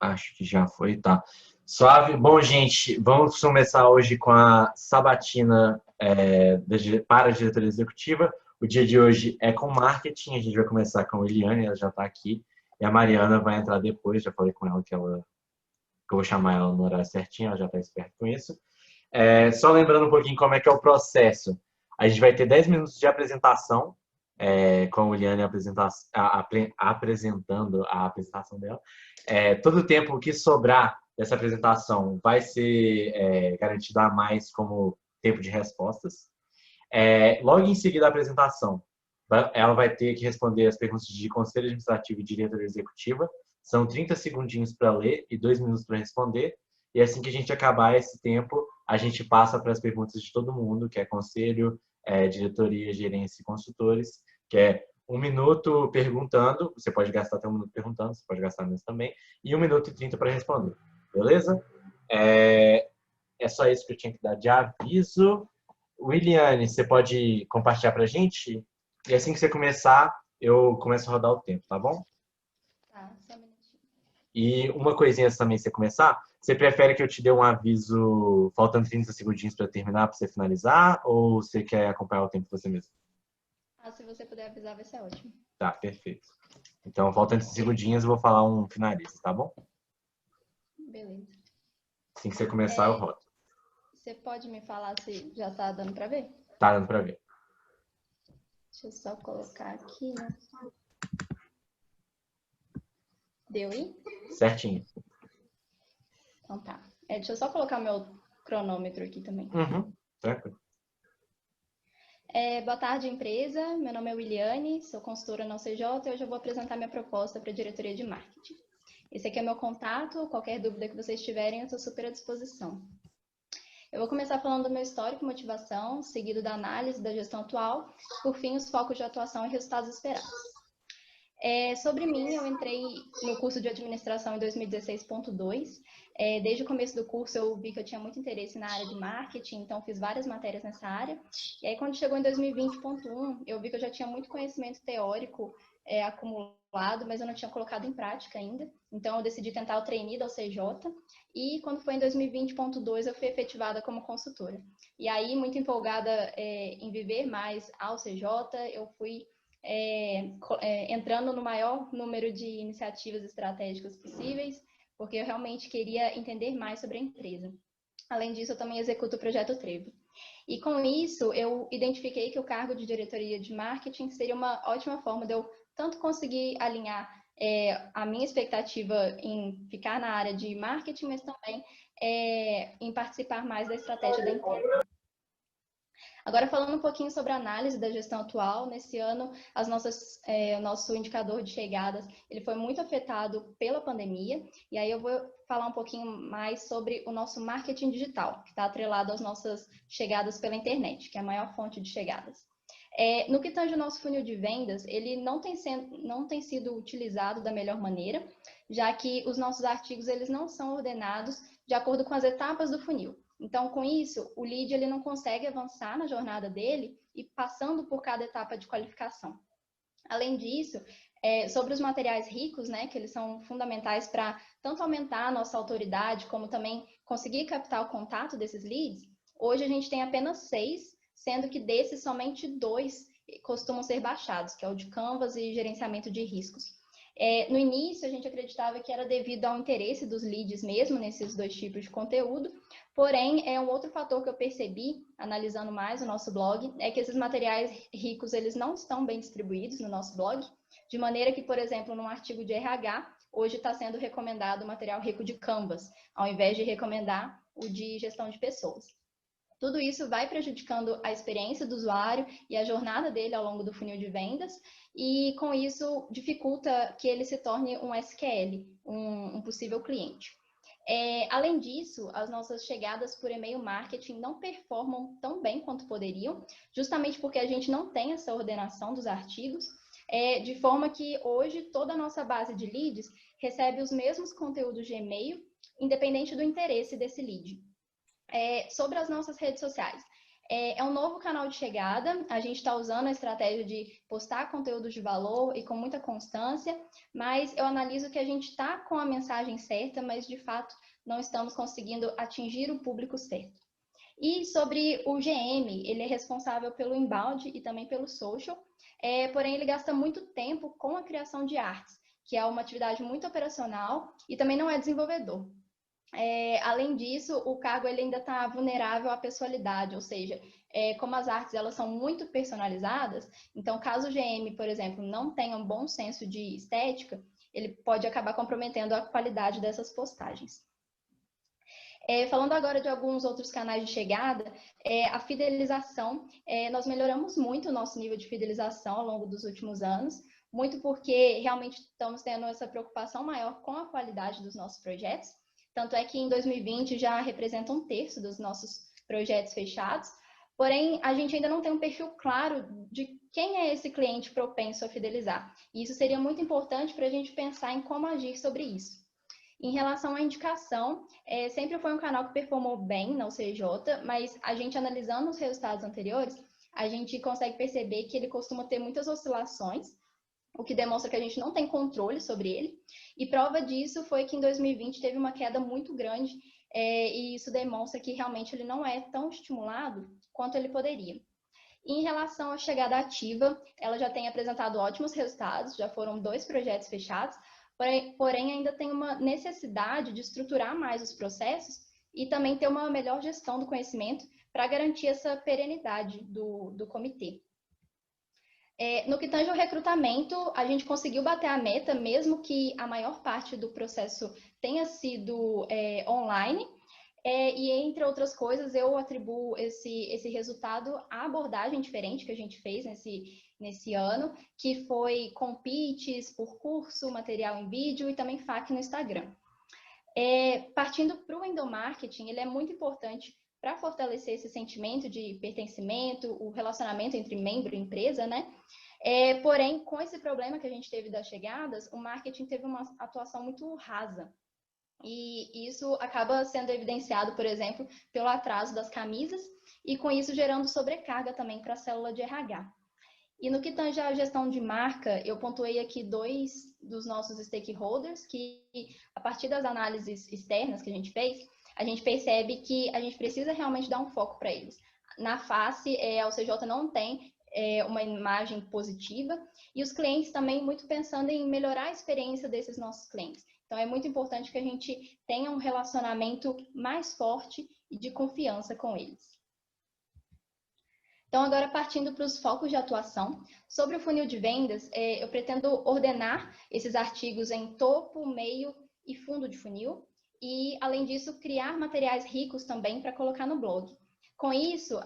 Acho que já foi, tá. Suave. Bom, gente, vamos começar hoje com a sabatina para a diretoria executiva. O dia de hoje é com marketing. A gente vai começar com a Eliane, ela já está aqui. E a Mariana vai entrar depois. Já falei com ela que eu vou chamar ela no horário certinho, ela já está esperta com isso. Só lembrando um pouquinho como é que é o processo. A gente vai ter 10 minutos de apresentação, com a Eliane apresentando a apresentação dela. Todo o tempo que sobrar dessa apresentação vai ser garantido a mais como tempo de respostas. Logo em seguida da apresentação, ela vai ter que responder as perguntas de conselho administrativo e diretoria executiva. São 30 segundinhos para ler e 2 minutos para responder. E assim que a gente acabar esse tempo, a gente passa para as perguntas de todo mundo, que é conselho, diretoria, gerência e consultores, que é 1 minuto perguntando, você pode gastar até 1 minuto perguntando, você pode gastar menos também, e 1 minuto e 30 para responder, beleza? É só isso que eu tinha que dar de aviso. Williane, você pode compartilhar para a gente? E assim que você começar, eu começo a rodar o tempo, tá bom? Tá, só um minutinho. E uma coisinha antes também, você começar, você prefere que eu te dê um aviso faltando 30 segundinhos para terminar, para você finalizar, ou você quer acompanhar o tempo você mesmo? Se você puder avisar, vai ser ótimo. Tá, perfeito. Então, faltando 30 segundinhos, eu vou falar um finalista, tá bom? Beleza. Assim que você começar, eu rodo. Você pode me falar se já tá dando para ver? Tá dando para ver. Deixa eu só colocar aqui, né? Deu aí? Certinho. Então tá. Deixa eu só colocar meu cronômetro aqui também. Tranquilo. Boa tarde, empresa. Meu nome é Williane, sou consultora na CJ e hoje eu vou apresentar minha proposta para a diretoria de marketing. Esse aqui é meu contato, qualquer dúvida que vocês tiverem, eu estou super à disposição. Eu vou começar falando do meu histórico e motivação, seguido da análise da gestão atual, por fim, os focos de atuação e resultados esperados. Sobre mim, eu entrei no curso de administração em 2016.2. Desde o começo do curso, eu vi que eu tinha muito interesse na área de marketing, então fiz várias matérias nessa área. E aí, quando chegou em 2020.1, eu vi que eu já tinha muito conhecimento teórico acumulado, mas eu não tinha colocado em prática ainda. Então, eu decidi tentar o trainee da UCJ. E quando foi em 2020.2, eu fui efetivada como consultora. E aí, muito empolgada em viver mais a UCJ, eu fui entrando no maior número de iniciativas estratégicas possíveis, porque eu realmente queria entender mais sobre a empresa. Além disso, eu também executo o Projeto Trevo. E com isso, eu identifiquei que o cargo de diretoria de marketing seria uma ótima forma de eu tanto conseguir alinhar a minha expectativa em ficar na área de marketing, mas também em participar mais da estratégia da empresa. Agora, falando um pouquinho sobre a análise da gestão atual, nesse ano, o nosso indicador de chegadas ele foi muito afetado pela pandemia, e aí eu vou falar um pouquinho mais sobre o nosso marketing digital, que está atrelado às nossas chegadas pela internet, que é a maior fonte de chegadas. No que tange o nosso funil de vendas, ele não tem sido utilizado da melhor maneira, já que os nossos artigos eles não são ordenados de acordo com as etapas do funil. Então, com isso, o lead ele não consegue avançar na jornada dele e passando por cada etapa de qualificação. Além disso, sobre os materiais ricos, né, que eles são fundamentais para tanto aumentar a nossa autoridade, como também conseguir captar o contato desses leads, hoje a gente tem apenas 6, sendo que desses somente 2 costumam ser baixados, que é o de Canvas e gerenciamento de riscos. No início, a gente acreditava que era devido ao interesse dos leads mesmo nesses 2 tipos de conteúdo, porém, um outro fator que eu percebi, analisando mais o nosso blog, é que esses materiais ricos, eles não estão bem distribuídos no nosso blog, de maneira que, por exemplo, num artigo de RH, hoje está sendo recomendado o material rico de Canvas, ao invés de recomendar o de gestão de pessoas. Tudo isso vai prejudicando a experiência do usuário e a jornada dele ao longo do funil de vendas, e com isso dificulta que ele se torne um SQL, um possível cliente. Além disso, as nossas chegadas por e-mail marketing não performam tão bem quanto poderiam, justamente porque a gente não tem essa ordenação dos artigos, de forma que hoje toda a nossa base de leads recebe os mesmos conteúdos de e-mail, independente do interesse desse lead. Sobre as nossas redes sociais. É um novo canal de chegada, a gente está usando a estratégia de postar conteúdos de valor e com muita constância, mas eu analiso que a gente está com a mensagem certa, mas de fato não estamos conseguindo atingir o público certo. E sobre o GM, ele é responsável pelo inbound e também pelo social, porém ele gasta muito tempo com a criação de artes, que é uma atividade muito operacional e também não é desenvolvedor. Além disso, o cargo ele ainda está vulnerável à pessoalidade, ou seja, como as artes elas são muito personalizadas, então caso o GM, por exemplo, não tenha um bom senso de estética, ele pode acabar comprometendo a qualidade dessas postagens. Falando agora de alguns outros canais de chegada, a fidelização, nós melhoramos muito o nosso nível de fidelização ao longo dos últimos anos, muito porque realmente estamos tendo essa preocupação maior com a qualidade dos nossos projetos. Tanto é que em 2020 já representa 1/3 dos nossos projetos fechados, porém a gente ainda não tem um perfil claro de quem é esse cliente propenso a fidelizar. E isso seria muito importante para a gente pensar em como agir sobre isso. Em relação à indicação, sempre foi um canal que performou bem na UCJ, mas a gente analisando os resultados anteriores, a gente consegue perceber que ele costuma ter muitas oscilações, o que demonstra que a gente não tem controle sobre ele. E prova disso foi que em 2020 teve uma queda muito grande, e isso demonstra que realmente ele não é tão estimulado quanto ele poderia. Em relação à chegada ativa, ela já tem apresentado ótimos resultados, já foram 2 projetos fechados, porém ainda tem uma necessidade de estruturar mais os processos e também ter uma melhor gestão do conhecimento para garantir essa perenidade do comitê. No que tange ao recrutamento, a gente conseguiu bater a meta, mesmo que a maior parte do processo tenha sido online. E, entre outras coisas, eu atribuo esse resultado à abordagem diferente que a gente fez nesse ano, que foi com pitches por curso, material em vídeo e também FAQ no Instagram. Partindo para o endomarketing, ele é muito importante para fortalecer esse sentimento de pertencimento, o relacionamento entre membro e empresa, né? Porém, com esse problema que a gente teve das chegadas, o marketing teve uma atuação muito rasa. E isso acaba sendo evidenciado, por exemplo, pelo atraso das camisas e com isso gerando sobrecarga também para a célula de RH. E no que tange à gestão de marca, eu pontuei aqui 2 dos nossos stakeholders que, a partir das análises externas que a gente fez, a gente percebe que a gente precisa realmente dar um foco para eles. Na face, a UCJ não tem uma imagem positiva e os clientes também muito pensando em melhorar a experiência desses nossos clientes. Então, é muito importante que a gente tenha um relacionamento mais forte e de confiança com eles. Então, agora partindo para os focos de atuação, sobre o funil de vendas, eu pretendo ordenar esses artigos em topo, meio e fundo de funil e, além disso, criar materiais ricos também para colocar no blog. Com isso,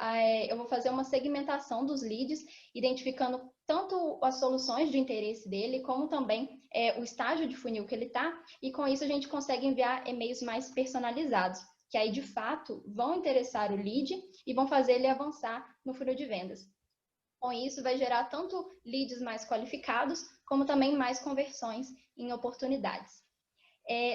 eu vou fazer uma segmentação dos leads, identificando tanto as soluções de interesse dele, como também o estágio de funil que ele está, e com isso a gente consegue enviar e-mails mais personalizados, que aí de fato vão interessar o lead e vão fazer ele avançar no funil de vendas. Com isso, vai gerar tanto leads mais qualificados, como também mais conversões em oportunidades.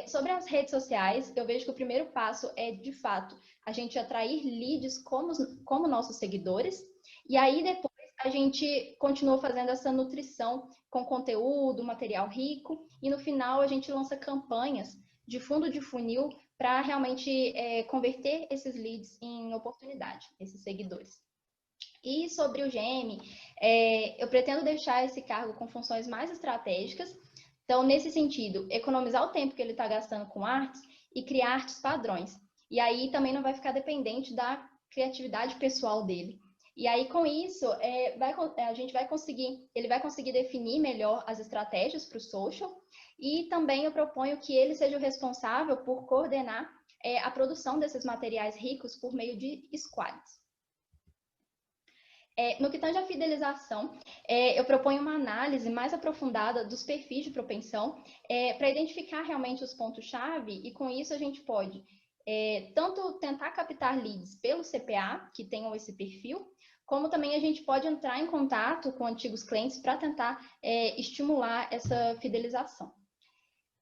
Sobre as redes sociais, eu vejo que o primeiro passo é, de fato, a gente atrair leads como nossos seguidores, e aí depois a gente continua fazendo essa nutrição com conteúdo, material rico, e no final a gente lança campanhas de fundo de funil para realmente converter esses leads em oportunidade, esses seguidores. E sobre o GM, eu pretendo deixar esse cargo com funções mais estratégicas. Então, nesse sentido, economizar o tempo que ele está gastando com artes e criar artes padrões. E aí também não vai ficar dependente da criatividade pessoal dele. E aí, com isso, ele vai conseguir definir melhor as estratégias para o social. E também eu proponho que ele seja o responsável por coordenar a produção desses materiais ricos por meio de squads. No que tange à fidelização, eu proponho uma análise mais aprofundada dos perfis de propensão para identificar realmente os pontos-chave e com isso a gente pode tanto tentar captar leads pelo CPA, que tenham esse perfil, como também a gente pode entrar em contato com antigos clientes para tentar estimular essa fidelização.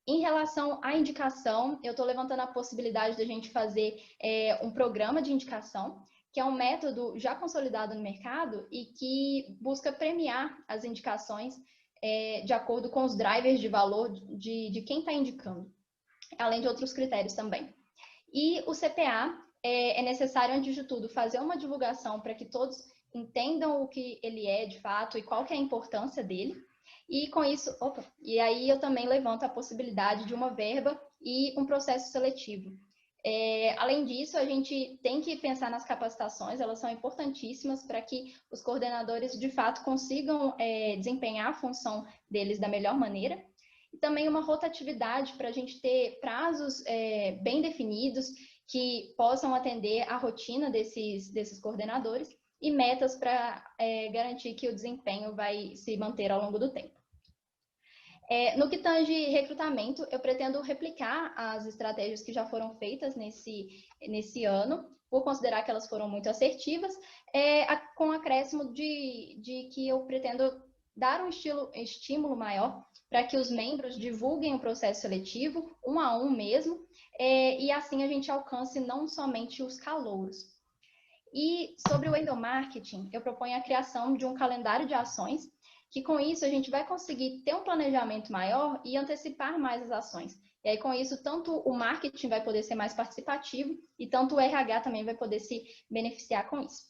Em relação à indicação, eu estou levantando a possibilidade da gente fazer um programa de indicação, que é um método já consolidado no mercado e que busca premiar as indicações de acordo com os drivers de valor de quem está indicando, além de outros critérios também. E o CPA é necessário, antes de tudo, fazer uma divulgação para que todos entendam o que ele é de fato e qual que é a importância dele. E com isso, e aí eu também levanto a possibilidade de uma verba e um processo seletivo. Além disso, a gente tem que pensar nas capacitações, elas são importantíssimas para que os coordenadores, de fato, consigam desempenhar a função deles da melhor maneira. E também uma rotatividade para a gente ter prazos bem definidos que possam atender a rotina desses coordenadores e metas para garantir que o desempenho vai se manter ao longo do tempo. No que tange recrutamento, eu pretendo replicar as estratégias que já foram feitas nesse ano, por considerar que elas foram muito assertivas, com acréscimo de que eu pretendo dar um estímulo maior para que os membros divulguem o processo seletivo, um a um mesmo, e assim a gente alcance não somente os calouros. E sobre o endomarketing, eu proponho a criação de um calendário de ações, que com isso a gente vai conseguir ter um planejamento maior e antecipar mais as ações. E aí com isso, tanto o marketing vai poder ser mais participativo e tanto o RH também vai poder se beneficiar com isso.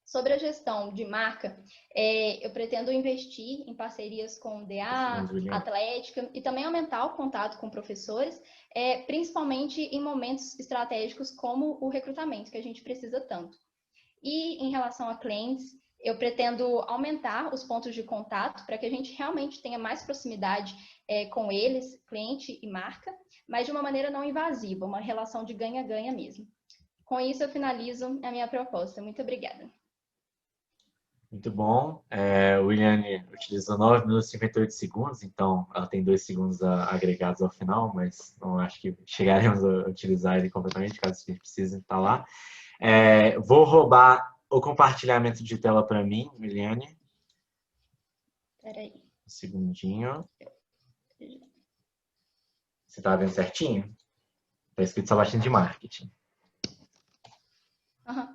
Sobre a gestão de marca, eu pretendo investir em parcerias com o DA, Atlética e também aumentar o contato com professores, principalmente em momentos estratégicos como o recrutamento, que a gente precisa tanto. E em relação a clientes, eu pretendo aumentar os pontos de contato para que a gente realmente tenha mais proximidade com eles, cliente e marca, mas de uma maneira não invasiva, uma relação de ganha-ganha mesmo. Com isso, eu finalizo a minha proposta. Muito obrigada. Muito bom. Williane utilizou 9 minutos e 58 segundos, então ela tem 2 segundos agregados ao final, mas não acho que chegaremos a utilizar ele completamente, caso a gente precise estar lá. Vou roubar o compartilhamento de tela para mim, Williane. Espera aí. Um segundinho. Você está vendo certinho? Está escrito Sabatina de Marketing.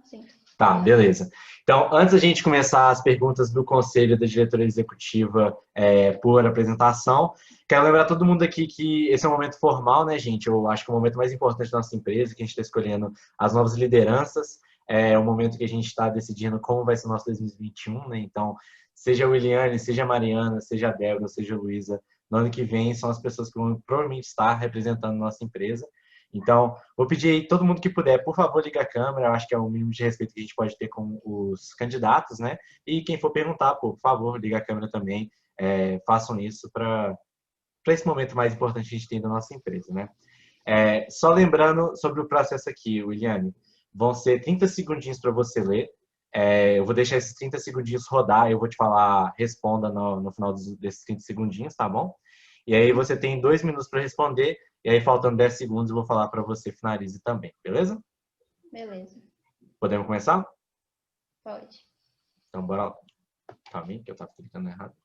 Sim. Tá, beleza. Então, antes da gente começar as perguntas do Conselho da Diretoria Executiva por apresentação, quero lembrar todo mundo aqui que esse é um momento formal, né, gente? Eu acho que é o momento mais importante da nossa empresa, que a gente está escolhendo as novas lideranças, é o momento que a gente está decidindo como vai ser o nosso 2021, né? Então, seja a Williane, seja a Mariana, seja a Débora, seja a Luísa, no ano que vem são as pessoas que vão provavelmente estar representando a nossa empresa. Então, vou pedir aí todo mundo que puder, por favor, liga a câmera. Eu acho que é o mínimo de respeito que a gente pode ter com os candidatos, né? E quem for perguntar, por favor, liga a câmera também. Façam isso para esse momento mais importante que a gente tem da nossa empresa, né? Só lembrando sobre o processo aqui, Williane, vão ser 30 segundinhos para você ler. Eu vou deixar esses 30 segundinhos rodar, eu vou te falar, responda no final desses 30 segundinhos, tá bom? E aí você tem 2 minutos para responder, e aí faltando 10 segundos eu vou falar para você finalize também, beleza? Beleza. Podemos começar? Pode. Então bora lá. Calma aí, que eu estava clicando errado.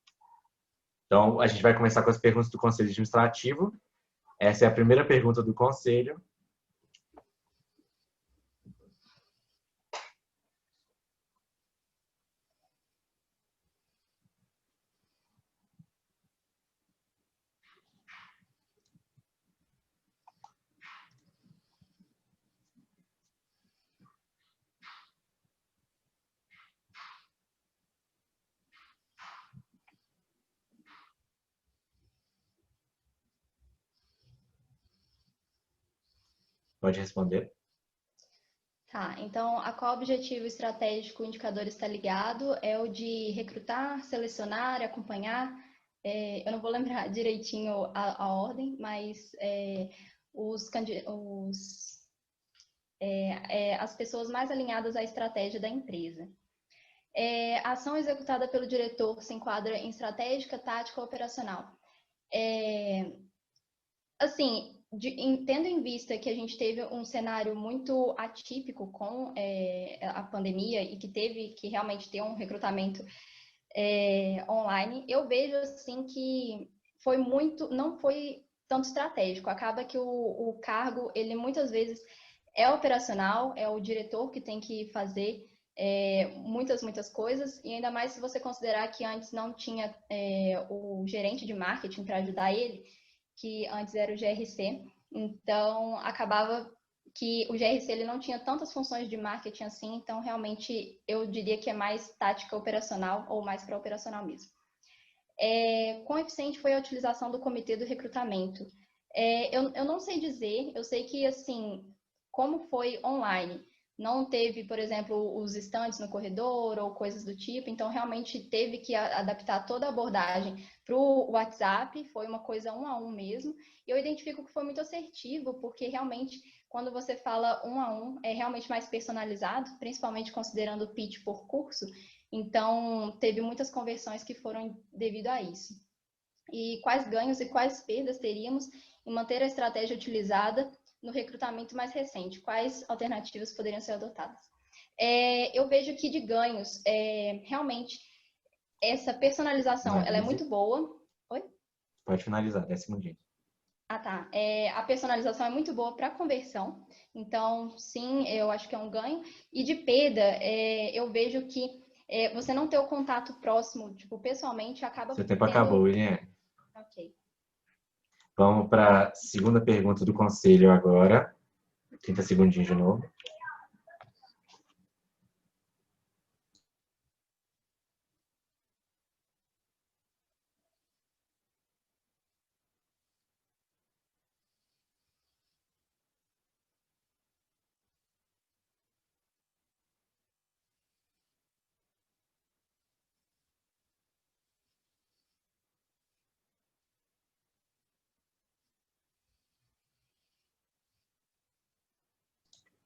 Então a gente vai começar com as perguntas do Conselho Administrativo. Essa é a primeira pergunta do Conselho. Pode responder. Tá, então, a qual objetivo estratégico o indicador está ligado? É o de recrutar, selecionar, acompanhar. Eu não vou lembrar direitinho a ordem, mas as pessoas mais alinhadas à estratégia da empresa. A ação executada pelo diretor se enquadra em estratégica, tática ou operacional. Assim, tendo em vista que a gente teve um cenário muito atípico com a pandemia e que teve que realmente ter um recrutamento online, eu vejo assim que não foi tanto estratégico. Acaba que o cargo, ele muitas vezes é operacional, é o diretor que tem que fazer muitas coisas, e ainda mais se você considerar que antes não tinha o gerente de marketing para ajudar ele, que antes era o GRC, então acabava que o GRC ele não tinha tantas funções de marketing assim, então realmente eu diria que é mais tática operacional ou mais para operacional mesmo. Quão eficiente foi a utilização do comitê do recrutamento? Eu não sei dizer, eu sei que assim, como foi online, não teve, por exemplo, os estandes no corredor ou coisas do tipo, então realmente teve que adaptar toda a abordagem para o WhatsApp, foi uma coisa 1 a 1 mesmo, e eu identifico que foi muito assertivo, porque realmente quando você fala 1 a 1 é realmente mais personalizado, principalmente considerando o pitch por curso, então teve muitas conversões que foram devido a isso. E quais ganhos e quais perdas teríamos em manter a estratégia utilizada no recrutamento mais recente? Quais alternativas poderiam ser adotadas? Eu vejo que de ganhos, realmente, essa personalização ela é muito boa. Oi? Pode finalizar, 10 segundinhos. Ah, tá. A personalização é muito boa para conversão, então, sim, eu acho que é um ganho. E de perda, eu vejo que você não ter o contato próximo, tipo, pessoalmente, acaba Seu tempo tendo... acabou, William. Ok. Vamos para a segunda pergunta do conselho agora. 30 segundinhos de novo.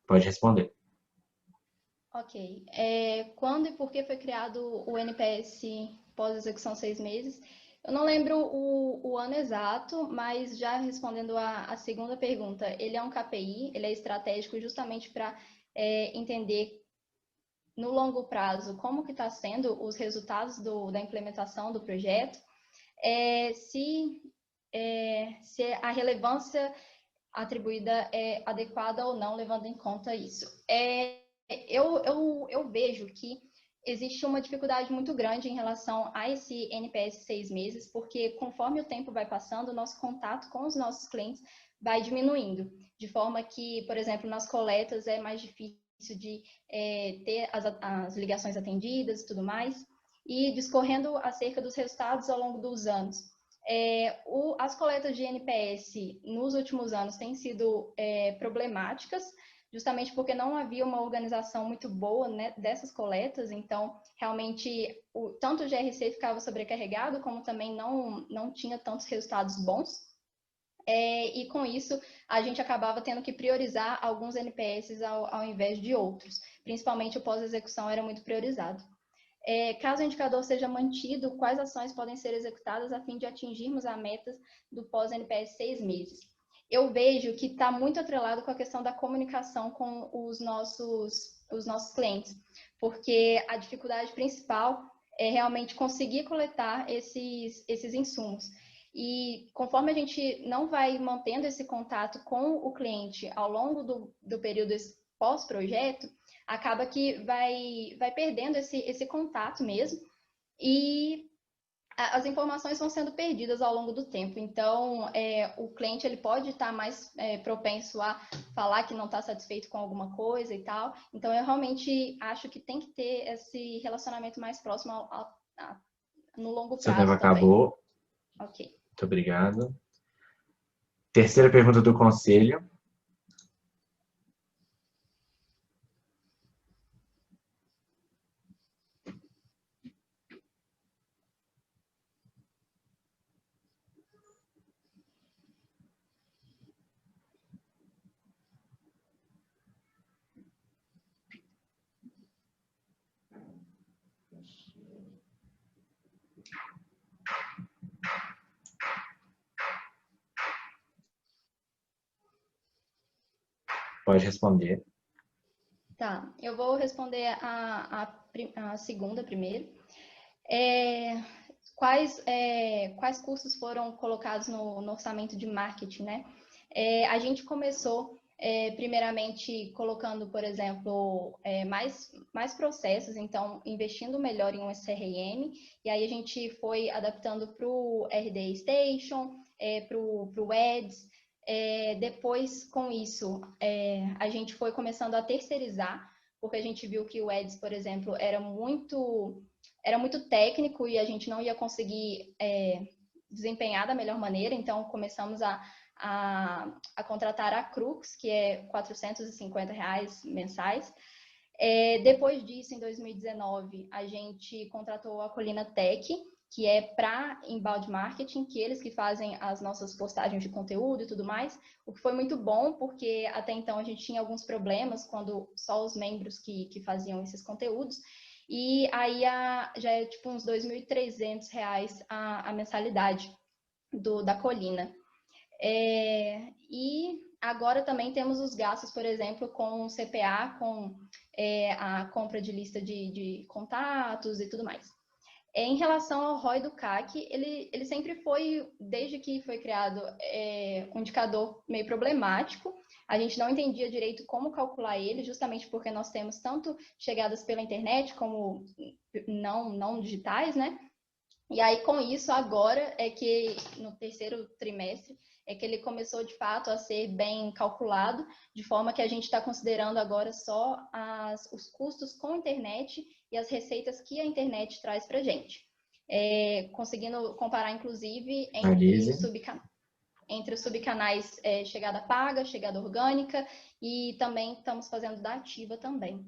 Pode responder. Ok. Quando e por que foi criado o NPS pós-execução 6 meses? Eu não lembro o ano exato, mas já respondendo a segunda pergunta, ele é um KPI, ele é estratégico justamente para entender no longo prazo como que está sendo os resultados da implementação do projeto, se a relevância atribuída é adequada ou não, levando em conta isso. Eu vejo que existe uma dificuldade muito grande em relação a esse NPS 6 meses, porque conforme o tempo vai passando, o nosso contato com os nossos clientes vai diminuindo, de forma que, por exemplo, nas coletas é mais difícil de ter as ligações atendidas e tudo mais, e discorrendo acerca dos resultados ao longo dos anos. As coletas de NPS nos últimos anos têm sido problemáticas, justamente porque não havia uma organização muito boa, né, dessas coletas, então realmente tanto o GRC ficava sobrecarregado, como também não tinha tantos resultados bons. E com isso a gente acabava tendo que priorizar alguns NPS ao invés de outros, principalmente o pós-execução era muito priorizado. Caso o indicador seja mantido, quais ações podem ser executadas a fim de atingirmos a meta do pós-NPS 6 meses? Eu vejo que está muito atrelado com a questão da comunicação com os nossos clientes, porque a dificuldade principal é realmente conseguir coletar esses insumos. E conforme a gente não vai mantendo esse contato com o cliente ao longo do período pós-projeto, acaba que vai perdendo esse contato mesmo e as informações vão sendo perdidas ao longo do tempo. Então, o cliente ele pode estar mais propenso a falar que não está satisfeito com alguma coisa e tal. Então, eu realmente acho que tem que ter esse relacionamento mais próximo no longo prazo. Seu tempo também. acabou. Ok. Muito obrigado. Terceira pergunta do conselho. Pode responder. Tá, eu vou responder a segunda primeiro. Quais cursos foram colocados no orçamento de marketing, né? A gente começou primeiramente colocando, por exemplo, mais processos, então investindo melhor em um CRM, e aí a gente foi adaptando para o RD Station, para o Ads. Depois, com isso, a gente foi começando a terceirizar, porque a gente viu que o Ads, por exemplo, era muito técnico e a gente não ia conseguir desempenhar da melhor maneira, então começamos a contratar a Crux, que é R$ 450 mensais. Depois disso, em 2019, a gente contratou a Colina Tech, que é para inbound marketing, que eles que fazem as nossas postagens de conteúdo e tudo mais, o que foi muito bom, porque até então a gente tinha alguns problemas quando só os membros que faziam esses conteúdos, e aí já é tipo uns R$ 2.300 a mensalidade da Colina. E agora também temos os gastos, por exemplo, com o CPA, com a compra de lista de contatos e tudo mais. Em relação ao ROI do CAC, ele sempre foi, desde que foi criado, um indicador meio problemático. A gente não entendia direito como calcular ele, justamente porque nós temos tanto chegadas pela internet como não digitais, né? E aí, com isso, agora é que no terceiro trimestre é que ele começou, de fato, a ser bem calculado, de forma que a gente está considerando agora só os custos com a internet e as receitas que a internet traz para a gente. Conseguindo comparar, inclusive, entre os subcanais chegada paga, chegada orgânica, e também estamos fazendo da ativa também.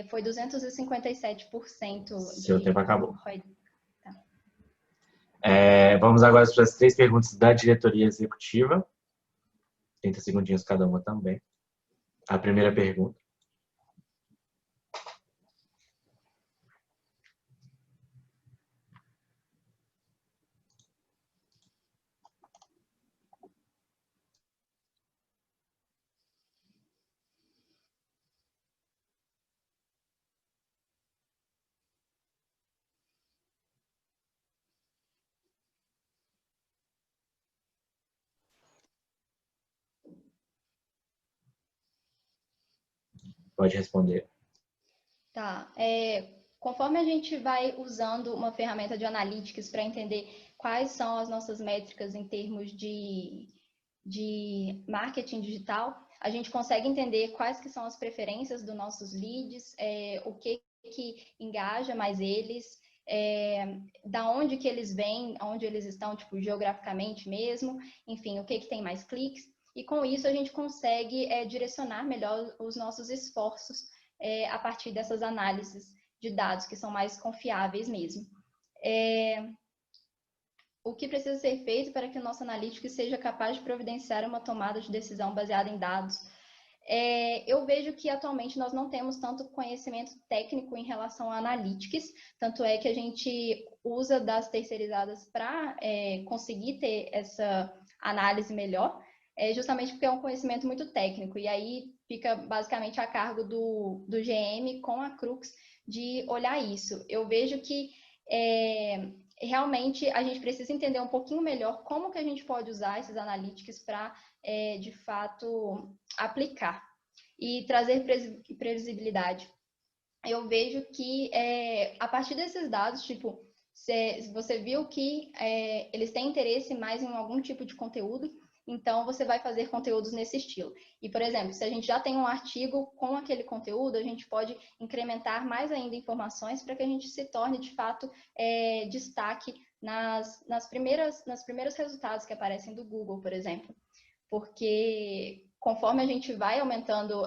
Foi 257%. Seu tempo acabou. ROI. Vamos agora para as 3 perguntas da diretoria executiva. 30 segundinhos cada uma também. A primeira pergunta. Pode responder. Tá. Conforme a gente vai usando uma ferramenta de analytics para entender quais são as nossas métricas em termos de marketing digital, a gente consegue entender quais que são as preferências dos nossos leads, o que engaja mais eles, da onde que eles vêm, onde eles estão, tipo, geograficamente mesmo, enfim, o que tem mais cliques. E com isso a gente consegue direcionar melhor os nossos esforços a partir dessas análises de dados que são mais confiáveis mesmo. O que precisa ser feito para que o nosso analítico seja capaz de providenciar uma tomada de decisão baseada em dados? Eu vejo que atualmente nós não temos tanto conhecimento técnico em relação a analytics, tanto é que a gente usa das terceirizadas para conseguir ter essa análise melhor, justamente porque é um conhecimento muito técnico, e aí fica basicamente a cargo do GM com a Crux de olhar isso. Eu vejo que realmente a gente precisa entender um pouquinho melhor como que a gente pode usar esses analytics para, de fato, aplicar e trazer previsibilidade. Eu vejo que a partir desses dados, tipo, se você viu que eles têm interesse mais em algum tipo de conteúdo, então você vai fazer conteúdos nesse estilo. E, por exemplo, se a gente já tem um artigo com aquele conteúdo, a gente pode incrementar mais ainda informações para que a gente se torne, de fato, destaque nas primeiros resultados que aparecem do Google, por exemplo. Porque conforme a gente vai aumentando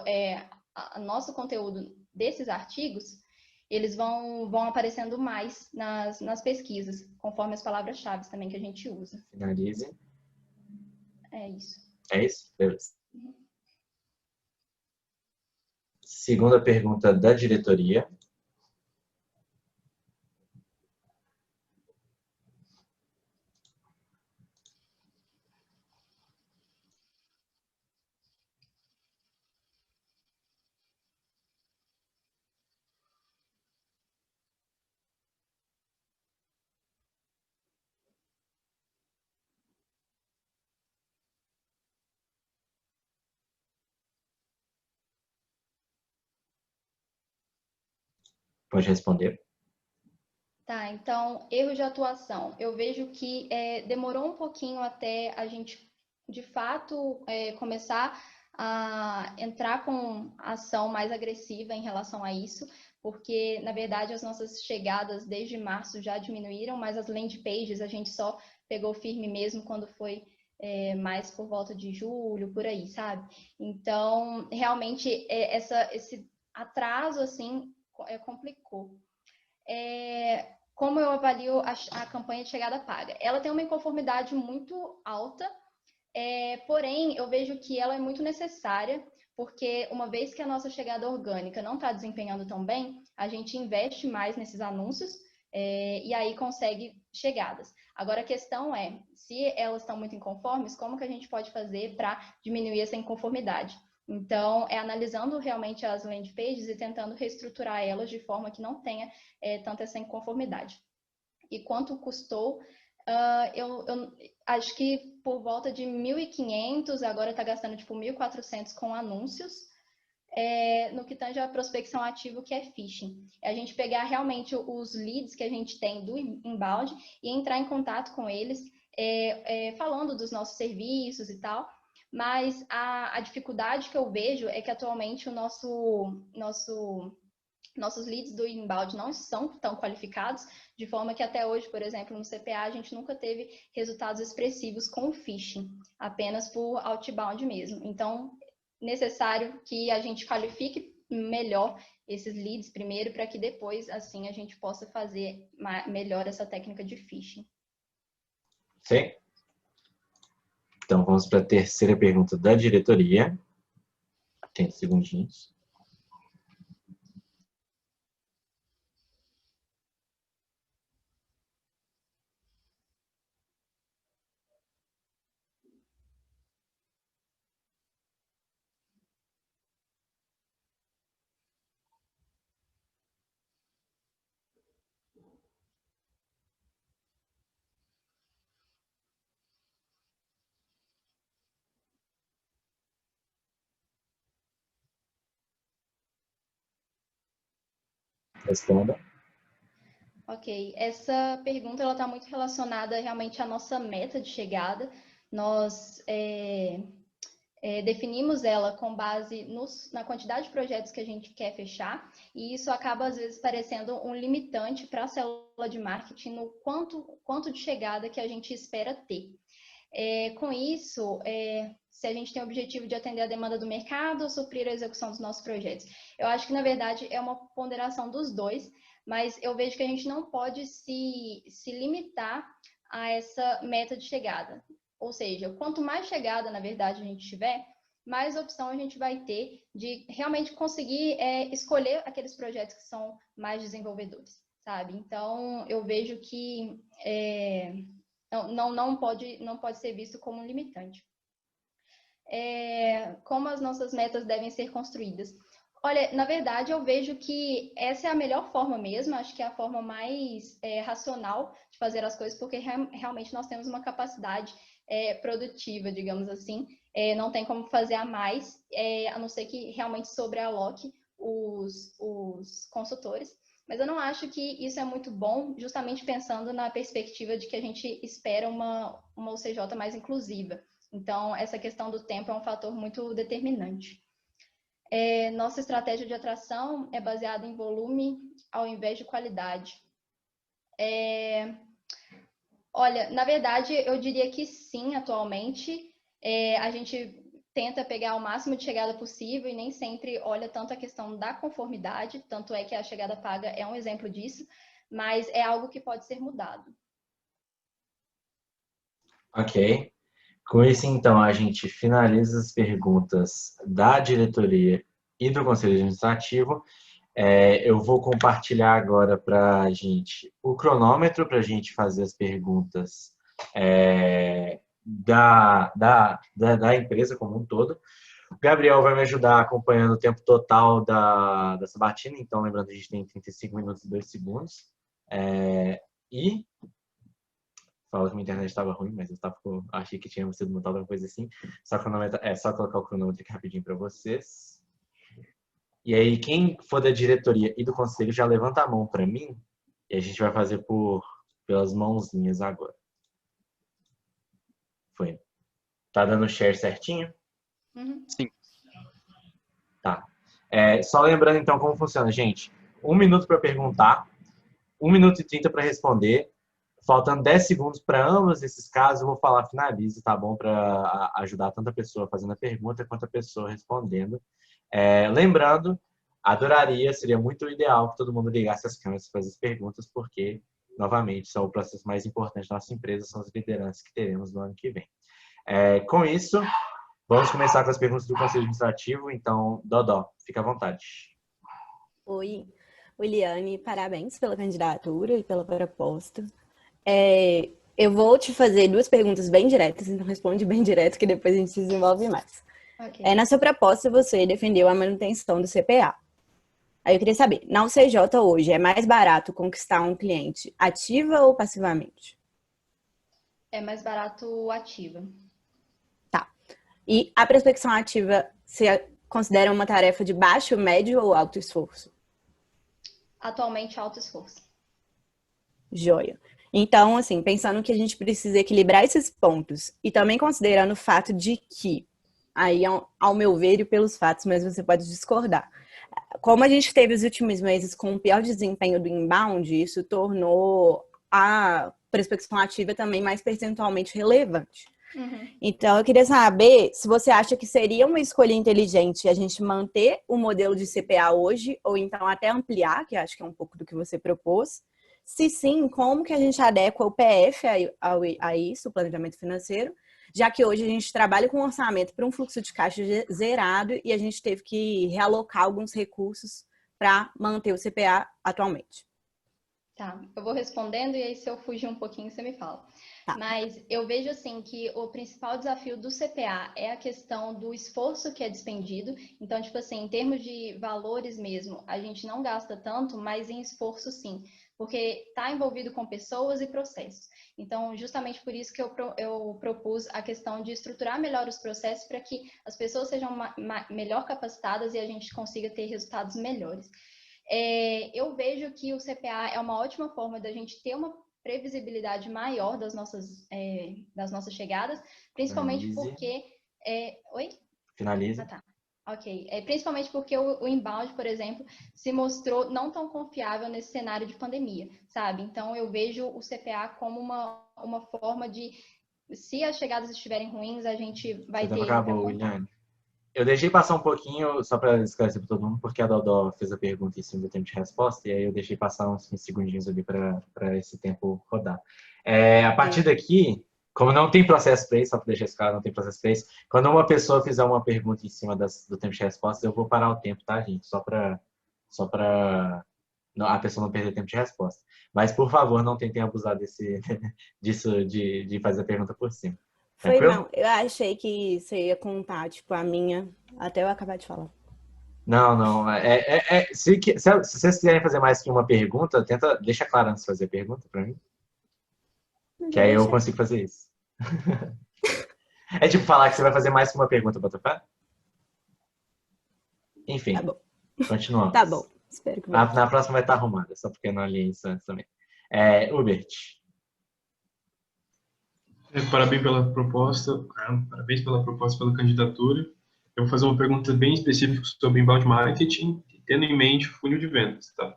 nosso conteúdo desses artigos, eles vão aparecendo mais nas pesquisas, conforme as palavras-chave também que a gente usa. Finalize. É isso. É isso? Beleza. Segunda pergunta da diretoria. Pode responder. Tá, então, erro de atuação. Eu vejo que demorou um pouquinho até a gente, de fato, começar a entrar com ação mais agressiva em relação a isso, porque, na verdade, as nossas chegadas desde março já diminuíram, mas as landing pages a gente só pegou firme mesmo quando foi mais por volta de julho, por aí, sabe? Então, realmente, esse atraso, assim, complicou. Como eu avalio a campanha de chegada paga? Ela tem uma inconformidade muito alta, porém, eu vejo que ela é muito necessária, porque uma vez que a nossa chegada orgânica não está desempenhando tão bem, a gente investe mais nesses anúncios e aí consegue chegadas. Agora, a questão é, se elas estão muito inconformes, como que a gente pode fazer para diminuir essa inconformidade? Então, analisando realmente as landing pages e tentando reestruturar elas de forma que não tenha tanto essa inconformidade. E quanto custou, eu acho que por volta de 1.500, agora está gastando tipo 1.400 com anúncios, no que tange a prospecção ativa, que é phishing. É a gente pegar realmente os leads que a gente tem do inbound e entrar em contato com eles, falando dos nossos serviços e tal. Mas a dificuldade que eu vejo é que atualmente nossos leads do inbound não são tão qualificados, de forma que até hoje, por exemplo, no CPA, a gente nunca teve resultados expressivos com o phishing, apenas por outbound mesmo. Então, necessário que a gente qualifique melhor esses leads primeiro, para que depois, assim, a gente possa fazer melhor essa técnica de phishing. Sim. Então, vamos para a terceira pergunta da diretoria. 30 segundinhos. Responda. Ok, essa pergunta ela está muito relacionada realmente à nossa meta de chegada. Nós definimos ela com base na quantidade de projetos que a gente quer fechar, e isso acaba, às vezes, parecendo um limitante para a célula de marketing no quanto de chegada que a gente espera ter. Com isso, se a gente tem o objetivo de atender a demanda do mercado ou suprir a execução dos nossos projetos. Eu acho que, na verdade, é uma ponderação dos dois, mas eu vejo que a gente não pode se limitar a essa meta de chegada. Ou seja, quanto mais chegada, na verdade, a gente tiver, mais opção a gente vai ter de realmente conseguir escolher aqueles projetos que são mais desenvolvedores, sabe? Então, eu vejo que não pode ser visto como um limitante. Como as nossas metas devem ser construídas? Olha, na verdade, eu vejo que essa é a melhor forma mesmo, acho que é a forma mais racional de fazer as coisas, porque realmente nós temos uma capacidade produtiva, digamos assim, não tem como fazer a mais, a não ser que realmente sobrealoque os consultores. Mas eu não acho que isso é muito bom, justamente pensando na perspectiva de que a gente espera uma UCJ mais inclusiva. Então, essa questão do tempo é um fator muito determinante. Nossa estratégia de atração é baseada em volume ao invés de qualidade. Olha, na verdade, eu diria que sim, atualmente. A gente tenta pegar o máximo de chegada possível e nem sempre olha tanto a questão da conformidade, tanto é que a chegada paga é um exemplo disso, mas é algo que pode ser mudado. Ok. Com isso, então, a gente finaliza as perguntas da diretoria e do Conselho Administrativo. Eu vou compartilhar agora para a gente o cronômetro para a gente fazer as perguntas da empresa como um todo. O Gabriel vai me ajudar acompanhando o tempo total da sabatina, então lembrando que a gente tem 35 minutos e 2 segundos. E falou que minha internet estava ruim, mas achei que tinha sido montado alguma coisa assim. Só colocar o cronômetro aqui rapidinho para vocês. E aí, quem for da diretoria e do conselho já levanta a mão para mim e a gente vai fazer pelas mãozinhas agora. Foi. Tá dando share certinho? Uhum. Sim. Tá. Só lembrando então como funciona, gente. 1 minuto para perguntar, 1 minuto e 30 para responder. Faltando 10 segundos para ambos esses casos, eu vou falar finalize, tá bom? Para ajudar tanto a pessoa fazendo a pergunta quanto a pessoa respondendo. Lembrando, adoraria, seria muito ideal que todo mundo ligasse as câmeras para fazer as perguntas, porque, novamente, são o processo mais importante da nossa empresa, são as lideranças que teremos no ano que vem. Com isso, vamos começar com as perguntas do Conselho Administrativo. Então, Dodó, fica à vontade. Oi, Williane, parabéns pela candidatura e pela proposta. Eu vou te fazer 2 perguntas bem diretas, então responde bem direto que depois a gente se desenvolve mais. Okay. Na sua proposta, você defendeu a manutenção do CPA. Aí eu queria saber, na UCJ hoje, é mais barato conquistar um cliente ativa ou passivamente? É mais barato ativa. Tá. E a prospecção ativa, você considera uma tarefa de baixo, médio ou alto esforço? Atualmente, alto esforço. Joia. Então, assim, pensando que a gente precisa equilibrar esses pontos e também considerando o fato de que, aí ao meu ver e pelos fatos, mas você pode discordar, como a gente teve os últimos meses com o pior desempenho do inbound, isso tornou a prospecção ativa também mais percentualmente relevante. Uhum. Então, eu queria saber se você acha que seria uma escolha inteligente a gente manter o modelo de CPA hoje, ou então até ampliar, que acho que é um pouco do que você propôs. Se sim, como que a gente adequa o PF a isso, o planejamento financeiro, já que hoje a gente trabalha com um orçamento para um fluxo de caixa zerado e a gente teve que realocar alguns recursos para manter o CPA atualmente. Tá, eu vou respondendo e aí se eu fugir um pouquinho você me fala. Tá. Mas eu vejo assim que o principal desafio do CPA é a questão do esforço que é despendido. Então, tipo assim, em termos de valores mesmo, a gente não gasta tanto, mas em esforço sim, porque está envolvido com pessoas e processos. Então, justamente por isso que eu propus a questão de estruturar melhor os processos para que as pessoas sejam melhor capacitadas e a gente consiga ter resultados melhores. Eu vejo que o CPA é uma ótima forma da gente ter uma previsibilidade maior das nossas chegadas, principalmente porque... Oi? Finaliza. Ah, tá. Ok. Principalmente porque o inbound, por exemplo, se mostrou não tão confiável nesse cenário de pandemia, sabe? Então, eu vejo o CPA como uma forma de, se as chegadas estiverem ruins, a gente vai Seu ter tempo ele para acabou, contar. Williane. Eu deixei passar um pouquinho, só para esclarecer para todo mundo, porque a Dodó fez a pergunta em cima do tempo de resposta, e aí eu deixei passar uns 15 segundinhos ali para esse tempo rodar. A partir daqui, como não tem processo para isso, só para deixar esse claro, não tem processo para isso, quando uma pessoa fizer uma pergunta em cima do tempo de resposta, eu vou parar o tempo, tá, gente? Só para a pessoa não perder tempo de resposta. Mas, por favor, não tentem abusar disso de fazer a pergunta por cima. Foi Tranquilo? mal. Eu achei que você ia contar, tipo, a minha, até eu acabar de falar. Não. Se vocês quiserem fazer mais que uma pergunta, deixa claro antes de fazer a pergunta para mim, que aí eu consigo fazer isso. É tipo falar que você vai fazer mais que uma pergunta, Botafé? Enfim, Tá bom. continuamos. Tá bom. Espero que Na próxima vai estar arrumada, só porque eu não alinhei isso antes também. Hubert. Parabéns pela proposta, pela candidatura. Eu vou fazer uma pergunta bem específica sobre inbound marketing, tendo em mente o funil de vendas, tá?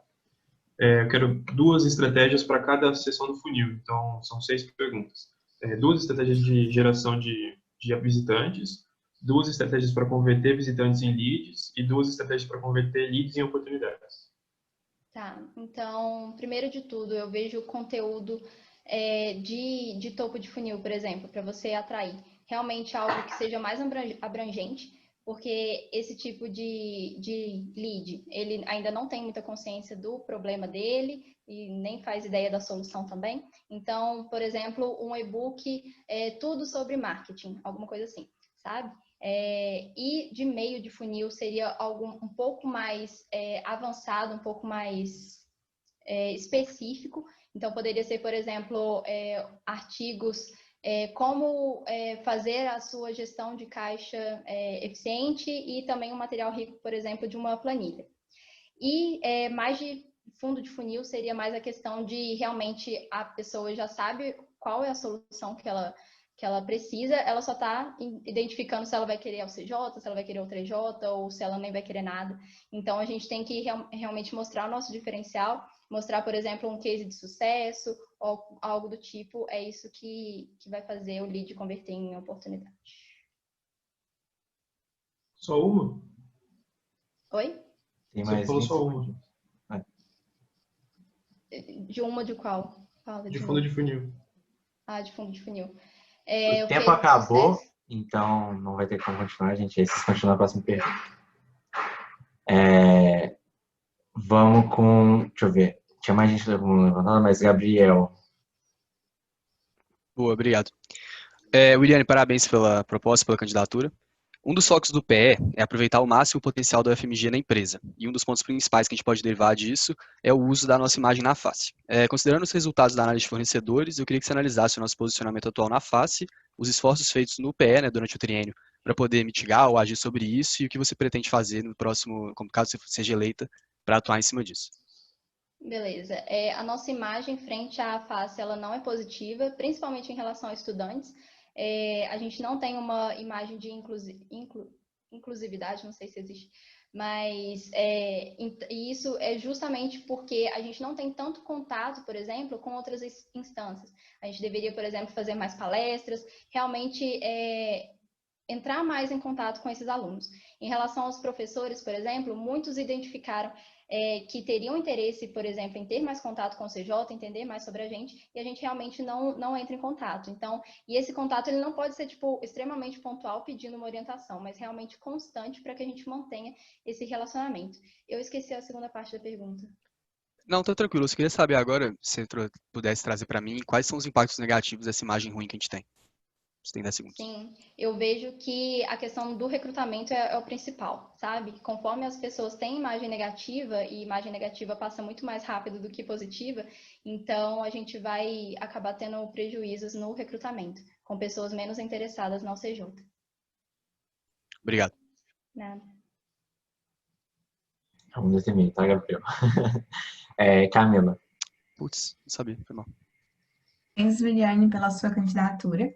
Eu quero 2 estratégias para cada seção do funil, então são 6 perguntas. 2 estratégias de geração de visitantes, 2 estratégias para converter visitantes em leads e 2 estratégias para converter leads em oportunidades. Tá, então, primeiro de tudo, eu vejo o conteúdo de topo de funil, por exemplo, para você atrair realmente algo que seja mais abrangente, porque esse tipo de lead, ele ainda não tem muita consciência do problema dele e nem faz ideia da solução também. Então, por exemplo, um e-book tudo sobre marketing, alguma coisa assim, sabe? E de meio de funil seria algo um pouco mais avançado, um pouco mais específico. Então, poderia ser, por exemplo, artigos como fazer a sua gestão de caixa eficiente e também um material rico, por exemplo, de uma planilha. E mais de fundo de funil seria mais a questão de realmente a pessoa já sabe qual é a solução que ela precisa, ela só está identificando se ela vai querer o CJ, se ela vai querer o 3J ou se ela nem vai querer nada. Então, a gente tem que realmente mostrar o nosso diferencial, mostrar, por exemplo, um case de sucesso ou algo do tipo, é isso que vai fazer o lead converter em oportunidade. Só uma? Oi? Tem Você mais falou 20 só segundos. uma. De uma de qual? Fala De de fundo novo. de funil. Ah, de fundo de funil. O O tempo case de acabou, sucesso. então não vai ter como continuar, gente. Aí vocês continuam na próxima pergunta. Vamos com... Deixa eu ver. Tinha mais gente levantando, mas Gabriel. Boa, obrigado. Williane, parabéns pela proposta, pela candidatura. Um dos focos do PE é aproveitar ao máximo o potencial do FMG na empresa. E um dos pontos principais que a gente pode derivar disso é o uso da nossa imagem na face. Considerando os resultados da análise de fornecedores, eu queria que você analisasse o nosso posicionamento atual na face, os esforços feitos no PE, durante o triênio, para poder mitigar ou agir sobre isso e o que você pretende fazer no próximo, caso você seja eleita, para atuar em cima disso. Beleza. A nossa imagem frente à face, ela não é positiva, principalmente em relação a estudantes. A gente não tem uma imagem de inclusividade, não sei se existe, mas isso é justamente porque a gente não tem tanto contato, por exemplo, com outras instâncias. A gente deveria, por exemplo, fazer mais palestras, realmente entrar mais em contato com esses alunos. Em relação aos professores, por exemplo, muitos identificaram que teriam interesse, por exemplo, em ter mais contato com o CJ, entender mais sobre a gente, e a gente realmente não entra em contato. Então, e esse contato ele não pode ser extremamente pontual pedindo uma orientação, mas realmente constante para que a gente mantenha esse relacionamento. Eu esqueci a segunda parte da pergunta. Não, tá tranquilo. Eu só queria saber agora, se você pudesse trazer para mim, quais são os impactos negativos dessa imagem ruim que a gente tem. Você tem 10 segundos. Sim, eu vejo que a questão do recrutamento é o principal, sabe? Conforme as pessoas têm imagem negativa, e imagem negativa passa muito mais rápido do que positiva, então a gente vai acabar tendo prejuízos no recrutamento, com pessoas menos interessadas na UCJ. Obrigado. Nada. Vamos determinar, tá, Gabriel? Camila. Putz, não sabia, foi mal. Parabéns, Viviane, pela sua candidatura.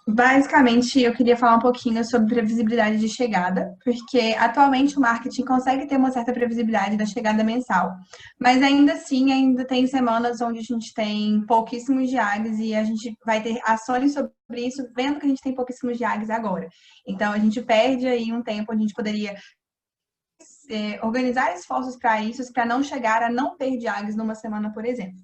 Basicamente, eu queria falar um pouquinho sobre previsibilidade de chegada, porque atualmente o marketing consegue ter uma certa previsibilidade da chegada mensal, mas ainda assim, ainda tem semanas onde a gente tem pouquíssimos diários e a gente vai ter ações sobre isso, vendo que a gente tem pouquíssimos diários agora. Então, a gente perde aí um tempo, a gente poderia organizar esforços para isso, para não chegar a não ter diários numa semana, por exemplo.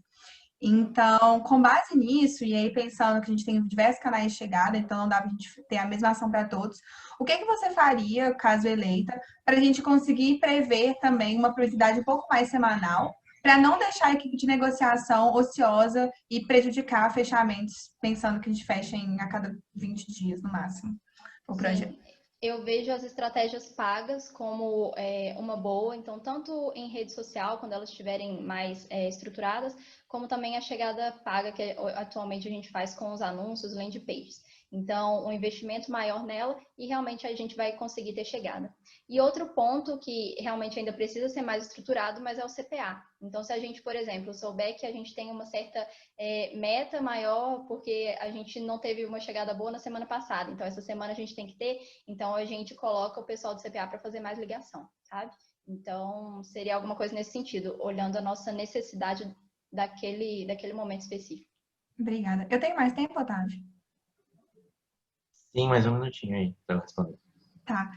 Então, com base nisso, e aí pensando que a gente tem diversos canais de chegada, então não dá para a gente ter a mesma ação para todos, o que você faria, caso eleita, para a gente conseguir prever também uma prioridade um pouco mais semanal, para não deixar a equipe de negociação ociosa e prejudicar fechamentos, pensando que a gente fecha a cada 20 dias no máximo o projeto? Sim. Eu vejo as estratégias pagas como uma boa, então, tanto em rede social, quando elas estiverem mais estruturadas, como também a chegada paga, que atualmente a gente faz com os anúncios, landing pages. Então, um investimento maior nela e realmente a gente vai conseguir ter chegada. E outro ponto que realmente ainda precisa ser mais estruturado, mas é o CPA. Então, se a gente, por exemplo, souber que a gente tem uma certa meta maior, porque a gente não teve uma chegada boa na semana passada, então essa semana a gente tem que ter, então a gente coloca o pessoal do CPA para fazer mais ligação, sabe? Então, seria alguma coisa nesse sentido, olhando a nossa necessidade daquele momento específico. Obrigada. Eu tenho mais tempo, Otávio? Sim, mais um minutinho aí para eu responder. Tá.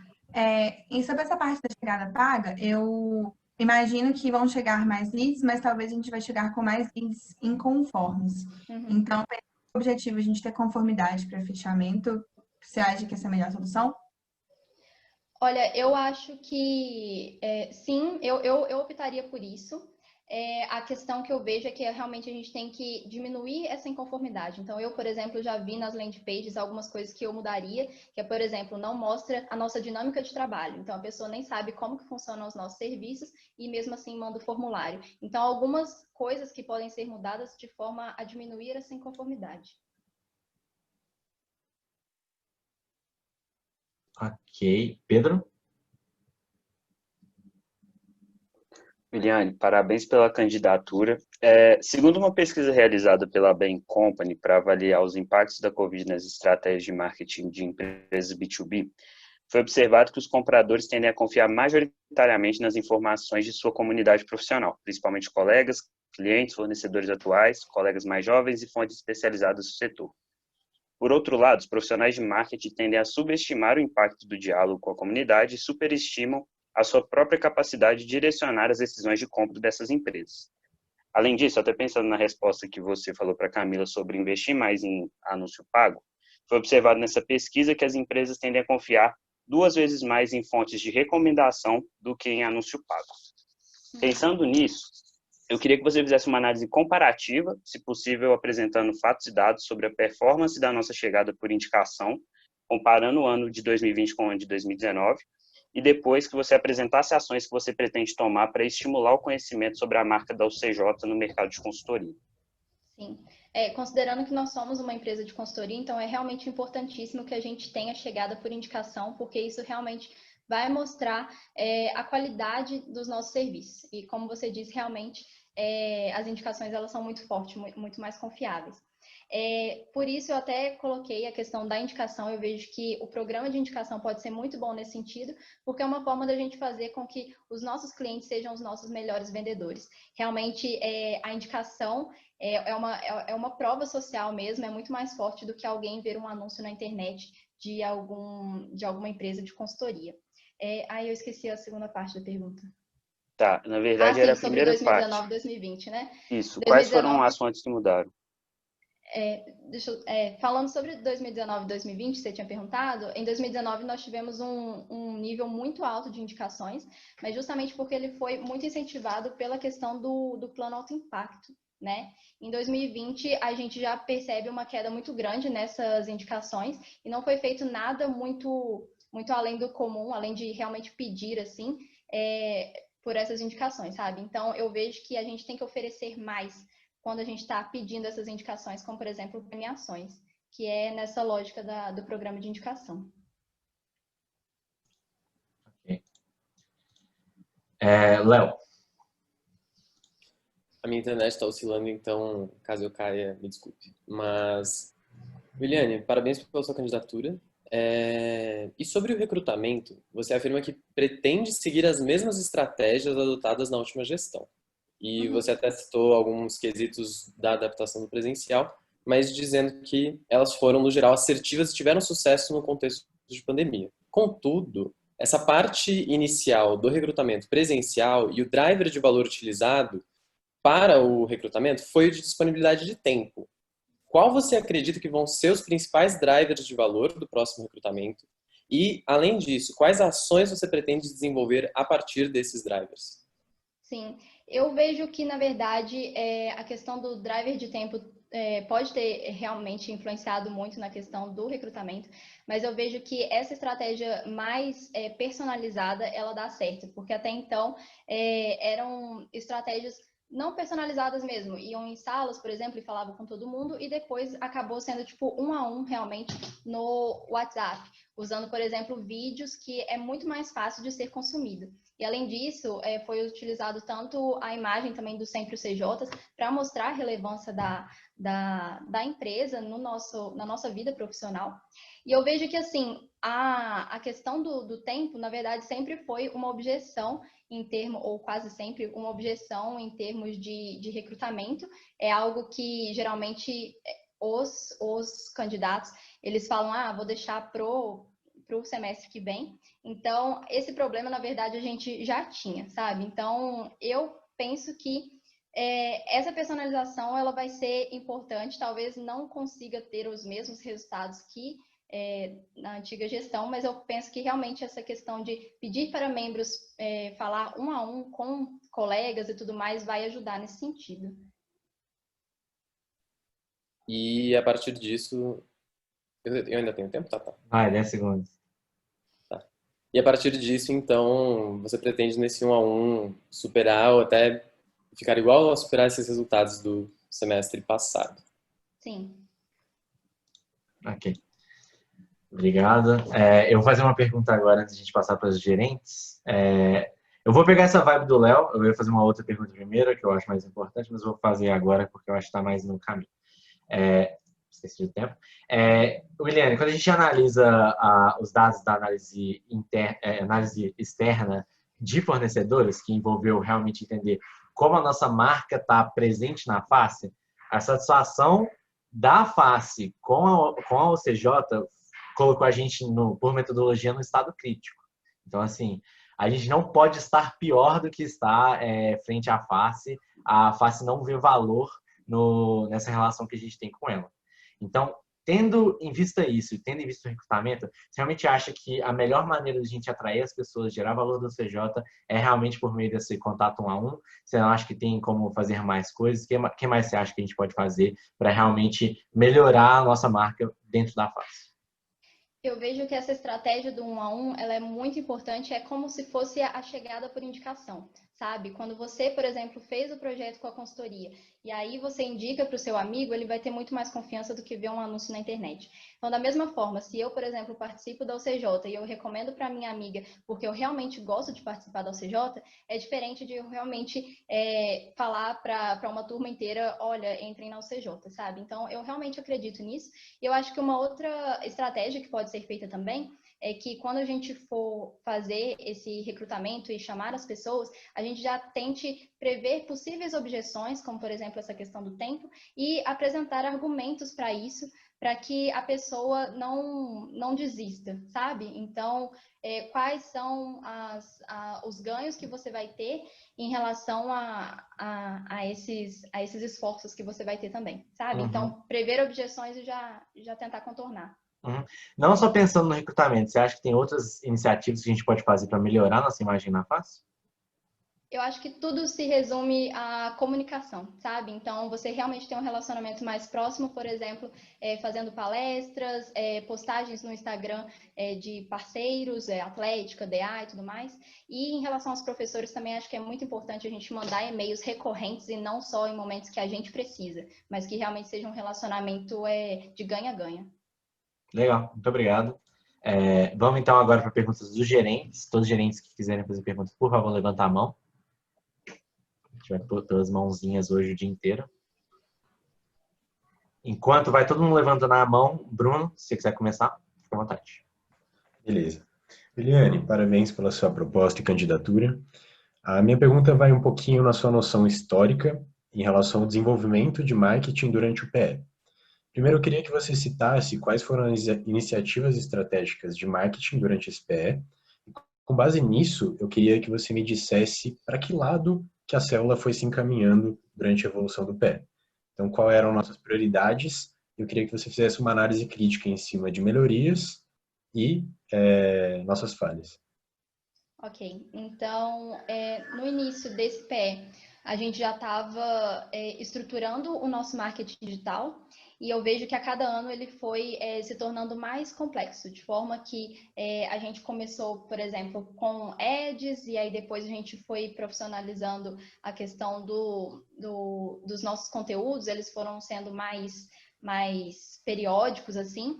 E sobre essa parte da chegada paga, eu imagino que vão chegar mais leads, mas talvez a gente vai chegar com mais leads inconformes. Então, o objetivo é a gente ter conformidade para fechamento. Você acha que essa é a melhor solução? Olha, eu acho que sim, eu optaria por isso. A questão que eu vejo é que realmente a gente tem que diminuir essa inconformidade. Então, eu, por exemplo, já vi nas landing pages algumas coisas que eu mudaria, que é, por exemplo, não mostra a nossa dinâmica de trabalho. Então, a pessoa nem sabe como que funcionam os nossos serviços e mesmo assim manda o formulário. Então, algumas coisas que podem ser mudadas de forma a diminuir essa inconformidade. Ok. Pedro? Miliane, parabéns pela candidatura. Segundo uma pesquisa realizada pela Bain Company para avaliar os impactos da Covid nas estratégias de marketing de empresas B2B, foi observado que os compradores tendem a confiar majoritariamente nas informações de sua comunidade profissional, principalmente colegas, clientes, fornecedores atuais, colegas mais jovens e fontes especializadas do setor. Por outro lado, os profissionais de marketing tendem a subestimar o impacto do diálogo com a comunidade e superestimam a sua própria capacidade de direcionar as decisões de compra dessas empresas. Além disso, até pensando na resposta que você falou para a Camila sobre investir mais em anúncio pago, foi observado nessa pesquisa que as empresas tendem a confiar 2 vezes mais em fontes de recomendação do que em anúncio pago. Pensando nisso, eu queria que você fizesse uma análise comparativa, se possível apresentando fatos e dados sobre a performance da nossa chegada por indicação, comparando o ano de 2020 com o ano de 2019, e depois que você apresentasse ações que você pretende tomar para estimular o conhecimento sobre a marca da UCJ no mercado de consultoria. Sim. Considerando que nós somos uma empresa de consultoria, então é realmente importantíssimo que a gente tenha chegada por indicação, porque isso realmente vai mostrar a qualidade dos nossos serviços. E como você disse, realmente as indicações elas são muito fortes, muito mais confiáveis. Por isso eu até coloquei a questão da indicação. Eu vejo que o programa de indicação pode ser muito bom nesse sentido, porque é uma forma da gente fazer com que os nossos clientes sejam os nossos melhores vendedores. Realmente a indicação é uma prova social mesmo, é muito mais forte do que alguém ver um anúncio na internet de alguma empresa de consultoria. Aí eu esqueci a segunda parte da pergunta. Tá, na verdade era a primeira sobre 2019, parte. 2020, né? Isso, 2019, quais foram as fontes que mudaram? Falando sobre 2019 e 2020, você tinha perguntado, em 2019 nós tivemos um nível muito alto de indicações, mas justamente porque ele foi muito incentivado pela questão do plano alto impacto, né? Em 2020 a gente já percebe uma queda muito grande nessas indicações e não foi feito nada muito além do comum, além de realmente pedir assim por essas indicações, sabe? Então eu vejo que a gente tem que oferecer mais quando a gente está pedindo essas indicações, como, por exemplo, premiações, que é nessa lógica do programa de indicação. Ok. Léo. A minha internet está oscilando, então, caso eu caia, me desculpe. Mas, Williane, parabéns pela sua candidatura. E sobre o recrutamento, você afirma que pretende seguir as mesmas estratégias adotadas na última gestão. E você até citou alguns quesitos da adaptação do presencial, mas dizendo que elas foram, no geral, assertivas e tiveram sucesso no contexto de pandemia. Contudo, essa parte inicial do recrutamento presencial e o driver de valor utilizado para o recrutamento foi o de disponibilidade de tempo. Qual você acredita que vão ser os principais drivers de valor do próximo recrutamento? E, além disso, quais ações você pretende desenvolver a partir desses drivers? Sim, eu vejo que, na verdade, a questão do driver de tempo pode ter realmente influenciado muito na questão do recrutamento, mas eu vejo que essa estratégia mais personalizada, ela dá certo, porque até então eram estratégias não personalizadas mesmo, iam em salas, por exemplo, e falavam com todo mundo, e depois acabou sendo tipo 1 a 1 realmente no WhatsApp, usando, por exemplo, vídeos que é muito mais fácil de ser consumido. E além disso, foi utilizado tanto a imagem também do Sempre os CJs para mostrar a relevância da empresa na nossa vida profissional. E eu vejo que, assim, a questão do tempo, na verdade, sempre foi uma objeção ou quase sempre uma objeção em termos de recrutamento. É algo que, geralmente, os candidatos, eles falam, vou deixar pro semestre que vem. Então, esse problema, na verdade, a gente já tinha, sabe? Então, eu penso que essa personalização, ela vai ser importante, talvez não consiga ter os mesmos resultados que na antiga gestão, mas eu penso que realmente essa questão de pedir para membros falar 1 a 1 com colegas e tudo mais vai ajudar nesse sentido. E a partir disso, eu ainda tenho tempo? Tá. 10 segundos. Tá. E a partir disso, então, você pretende nesse 1 a 1 superar ou até ficar igual a superar esses resultados do semestre passado? Sim. Ok. Obrigado. Eu vou fazer uma pergunta agora antes de a gente passar para os gerentes. Eu vou pegar essa vibe do Léo, eu ia fazer uma outra pergunta primeiro, que eu acho mais importante, mas eu vou fazer agora porque eu acho que está mais no caminho. Esqueci do tempo. Williane, quando a gente analisa os dados da análise externa de fornecedores, que envolveu realmente entender como a nossa marca está presente na face, a satisfação da face com a OCJ colocou a gente, por metodologia, no estado crítico. Então, assim, a gente não pode estar pior do que está frente à face. A face não vê valor nessa relação que a gente tem com ela. Então, tendo em vista isso e tendo em vista o recrutamento, você realmente acha que a melhor maneira de a gente atrair as pessoas, gerar valor do CJ, é realmente por meio desse contato 1 a 1? Você não acha que tem como fazer mais coisas? O que mais você acha que a gente pode fazer para realmente melhorar a nossa marca dentro da face? Eu vejo que essa estratégia do 1 a 1, ela é muito importante, é como se fosse a chegada por indicação, sabe? Quando você, por exemplo, fez o projeto com a consultoria e aí você indica para o seu amigo, ele vai ter muito mais confiança do que ver um anúncio na internet. Então, da mesma forma, se eu, por exemplo, participo da OCJ e eu recomendo para minha amiga porque eu realmente gosto de participar da OCJ, é diferente de eu realmente falar para uma turma inteira, olha, entrem na OCJ, sabe? Então, eu realmente acredito nisso. E eu acho que uma outra estratégia que pode ser feita também é que quando a gente for fazer esse recrutamento e chamar as pessoas, a gente já tente prever possíveis objeções, como, por exemplo, essa questão do tempo, e apresentar argumentos para isso, para que a pessoa não desista, sabe? Então, quais são os ganhos que você vai ter em relação a esses esforços que você vai ter também, sabe? Então, prever objeções e já tentar contornar. Não só pensando no recrutamento, você acha que tem outras iniciativas que a gente pode fazer para melhorar nossa imagem na face? Eu acho que tudo se resume à comunicação, sabe? Então, você realmente tem um relacionamento mais próximo, por exemplo, fazendo palestras, postagens no Instagram de parceiros, Atlética, DA e tudo mais. E em relação aos professores também, acho que é muito importante a gente mandar e-mails recorrentes e não só em momentos que a gente precisa, mas que realmente seja um relacionamento de ganha-ganha. Legal, muito obrigado. Vamos então agora para perguntas dos gerentes. Todos os gerentes que quiserem fazer perguntas, por favor, levantar a mão. A gente vai pôr as mãozinhas hoje o dia inteiro. Enquanto vai todo mundo levantando a mão, Bruno, se você quiser começar, fica à vontade. Beleza. Eliane, parabéns pela sua proposta e candidatura. A minha pergunta vai um pouquinho na sua noção histórica em relação ao desenvolvimento de marketing durante o PE. Primeiro, eu queria que você citasse quais foram as iniciativas estratégicas de marketing durante esse PE. Com base nisso, eu queria que você me dissesse para que lado que a célula foi se encaminhando durante a evolução do PE. Então, quais eram nossas prioridades? Eu queria que você fizesse uma análise crítica em cima de melhorias e nossas falhas. Ok, então, no início desse PE, a gente já estava estruturando o nosso marketing digital e eu vejo que a cada ano ele foi se tornando mais complexo, de forma que a gente começou, por exemplo, com ads e aí depois a gente foi profissionalizando a questão dos nossos conteúdos, eles foram sendo mais periódicos, assim.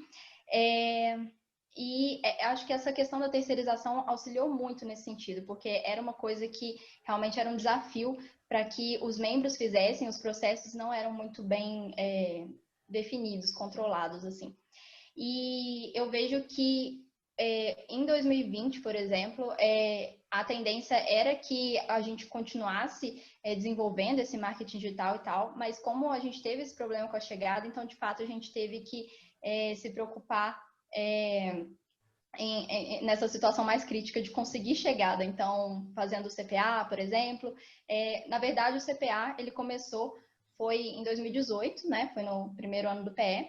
E acho que essa questão da terceirização auxiliou muito nesse sentido, porque era uma coisa que realmente era um desafio para que os membros fizessem, os processos não eram muito bem definidos, controlados, assim. E eu vejo que em 2020, por exemplo, a tendência era que a gente continuasse desenvolvendo esse marketing digital e tal, mas como a gente teve esse problema com a chegada, então, de fato, a gente teve que se preocupar nessa situação mais crítica de conseguir chegada, então fazendo o CPA, por exemplo. Na verdade, o CPA ele foi em 2018, né? Foi no primeiro ano do PE,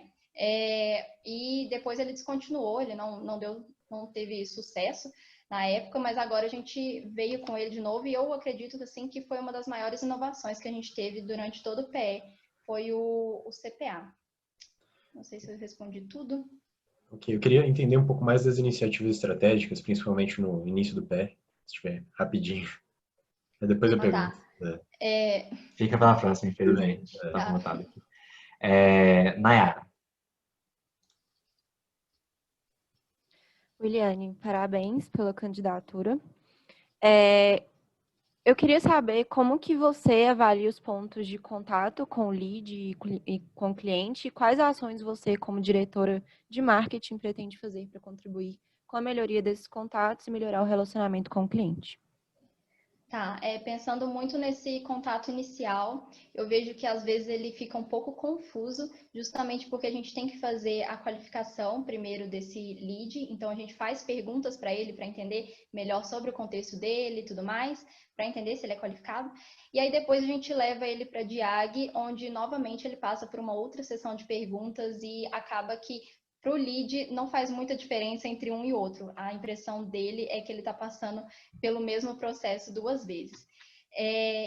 e depois ele descontinuou, ele não teve sucesso na época, mas agora a gente veio com ele de novo e eu acredito assim que foi uma das maiores inovações que a gente teve durante todo o PE, foi o CPA. Não sei se eu respondi tudo. Ok, eu queria entender um pouco mais das iniciativas estratégicas, principalmente no início do PE, se tiver rapidinho. Depois eu pergunto. Fica para a próxima, infelizmente. Está anotado aqui. Nayara. Williane, parabéns pela candidatura. Eu queria saber como que você avalia os pontos de contato com o lead e com o cliente, e quais ações você, como diretora de marketing, pretende fazer para contribuir com a melhoria desses contatos e melhorar o relacionamento com o cliente. Tá, pensando muito nesse contato inicial, eu vejo que às vezes ele fica um pouco confuso, justamente porque a gente tem que fazer a qualificação primeiro desse lead, então a gente faz perguntas para ele para entender melhor sobre o contexto dele e tudo mais, para entender se ele é qualificado, e aí depois a gente leva ele para a DIAG, onde novamente ele passa por uma outra sessão de perguntas e acaba que para o lead não faz muita diferença entre um e outro. A impressão dele é que ele está passando pelo mesmo processo 2 vezes.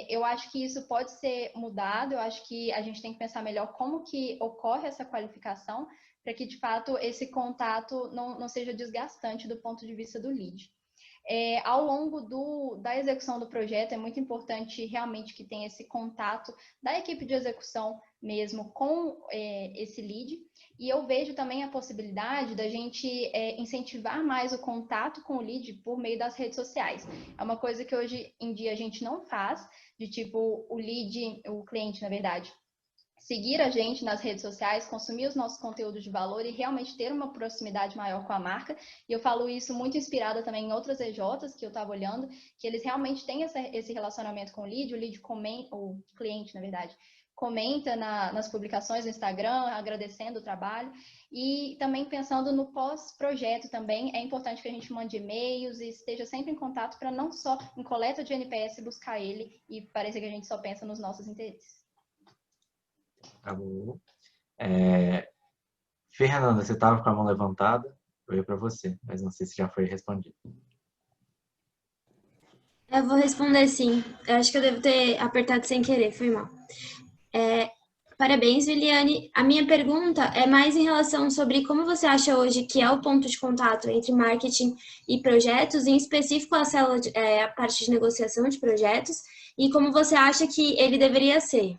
Eu acho que isso pode ser mudado, eu acho que a gente tem que pensar melhor como que ocorre essa qualificação para que, de fato, esse contato não seja desgastante do ponto de vista do lead. Ao longo da execução do projeto, é muito importante realmente que tenha esse contato da equipe de execução mesmo com esse lead, e eu vejo também a possibilidade da gente incentivar mais o contato com o lead por meio das redes sociais. É uma coisa que hoje em dia a gente não faz, de tipo o lead, o cliente, na verdade, seguir a gente nas redes sociais, consumir os nossos conteúdos de valor e realmente ter uma proximidade maior com a marca. E eu falo isso muito inspirada também em outras EJs que eu estava olhando, que eles realmente têm esse relacionamento com o lead comenta, o cliente, na verdade, comenta nas publicações no Instagram, agradecendo o trabalho. E também pensando no pós-projeto também, é importante que a gente mande e-mails e esteja sempre em contato para não só em coleta de NPS buscar ele e parecer que a gente só pensa nos nossos interesses. Tá bom. Fernanda, você estava com a mão levantada? Eu ia para você, mas não sei se já foi respondido. Eu vou responder sim. Eu acho que eu devo ter apertado sem querer, foi mal. Parabéns, Williane. A minha pergunta é mais em relação sobre como você acha hoje que é o ponto de contato entre marketing e projetos, em específico a célula, a parte de negociação de projetos, e como você acha que ele deveria ser.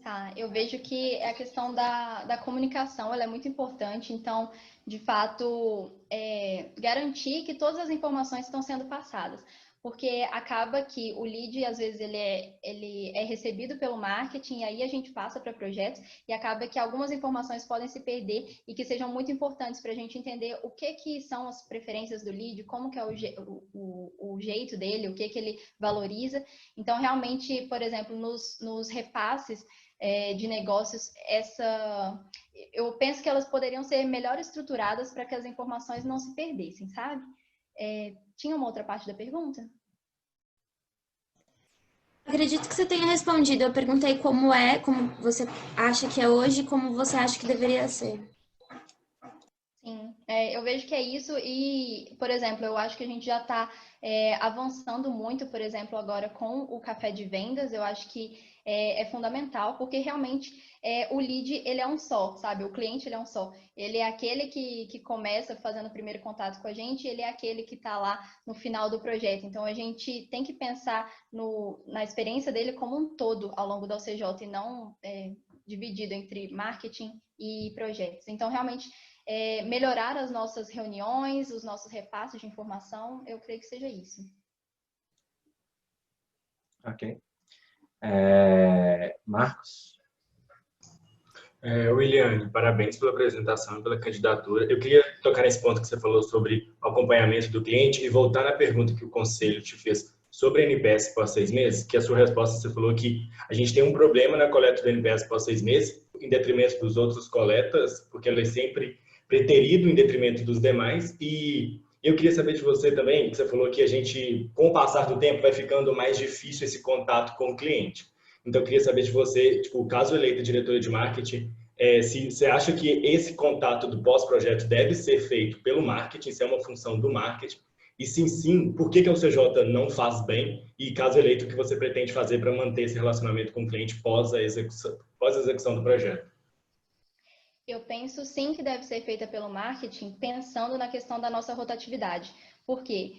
Tá, eu vejo que a questão da comunicação ela é muito importante, então, de fato, garantir que todas as informações estão sendo passadas, porque acaba que o lead, às vezes, ele é recebido pelo marketing, e aí a gente passa para projetos, e acaba que algumas informações podem se perder e que sejam muito importantes para a gente entender o que são as preferências do lead, como que é o jeito dele, o que ele valoriza. Então, realmente, por exemplo, nos repasses de negócios, eu penso que elas poderiam ser melhor estruturadas para que as informações não se perdessem, sabe? Tinha uma outra parte da pergunta? Acredito que você tenha respondido. Eu perguntei como você acha que é hoje e como você acha que deveria ser. Sim, eu vejo que é isso e, por exemplo, eu acho que a gente já está avançando muito, por exemplo, agora com o café de vendas, eu acho que é fundamental, porque realmente o lead, ele é um só, sabe? O cliente, ele é um só. Ele é aquele que começa fazendo o primeiro contato com a gente, ele é aquele que está lá no final do projeto. Então, a gente tem que pensar na experiência dele como um todo ao longo da OCJ e não dividido entre marketing e projetos. Então, realmente, melhorar as nossas reuniões, os nossos repasses de informação, eu creio que seja isso. Ok. Marcos? Williane, parabéns pela apresentação e pela candidatura. Eu queria tocar nesse ponto que você falou sobre o acompanhamento do cliente e voltar na pergunta que o conselho te fez sobre NPS pós 6 meses, que a sua resposta você falou que a gente tem um problema na coleta do NPS pós 6 meses, em detrimento dos outros coletas, porque ela é sempre preterido em detrimento dos demais. E eu queria saber de você também, que você falou que a gente, com o passar do tempo, vai ficando mais difícil esse contato com o cliente. Então, eu queria saber de você, tipo, caso eleita diretora de marketing, se você acha que esse contato do pós-projeto deve ser feito pelo marketing, se é uma função do marketing, e sim, por que a UCJ não faz bem? E caso eleito, o que você pretende fazer para manter esse relacionamento com o cliente pós a execução do projeto? Eu penso sim que deve ser feita pelo marketing, pensando na questão da nossa rotatividade. Por quê?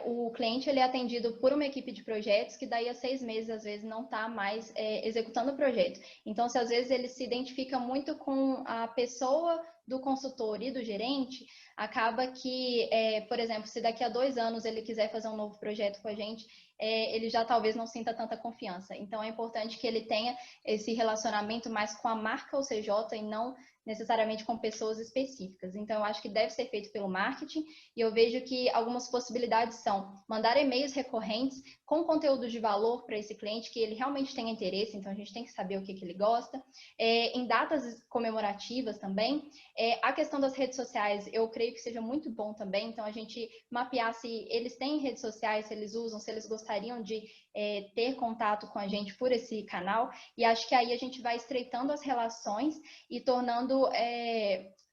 O cliente ele é atendido por uma equipe de projetos que daí a 6 meses, às vezes, não está mais executando o projeto. Então, se às vezes ele se identifica muito com a pessoa do consultor e do gerente, acaba que, por exemplo, se daqui a 2 anos ele quiser fazer um novo projeto com a gente, ele já talvez não sinta tanta confiança. Então, é importante que ele tenha esse relacionamento mais com a marca UCJ e não necessariamente com pessoas específicas. Então, eu acho que deve ser feito pelo marketing, e eu vejo que algumas possibilidades são mandar e-mails recorrentes com conteúdos de valor para esse cliente, que ele realmente tenha interesse, então a gente tem que saber o que ele gosta. Em datas comemorativas também, a questão das redes sociais, eu creio que seja muito bom também, então a gente mapear se eles têm redes sociais, se eles usam, se eles gostariam de ter contato com a gente por esse canal, e acho que aí a gente vai estreitando as relações e tornando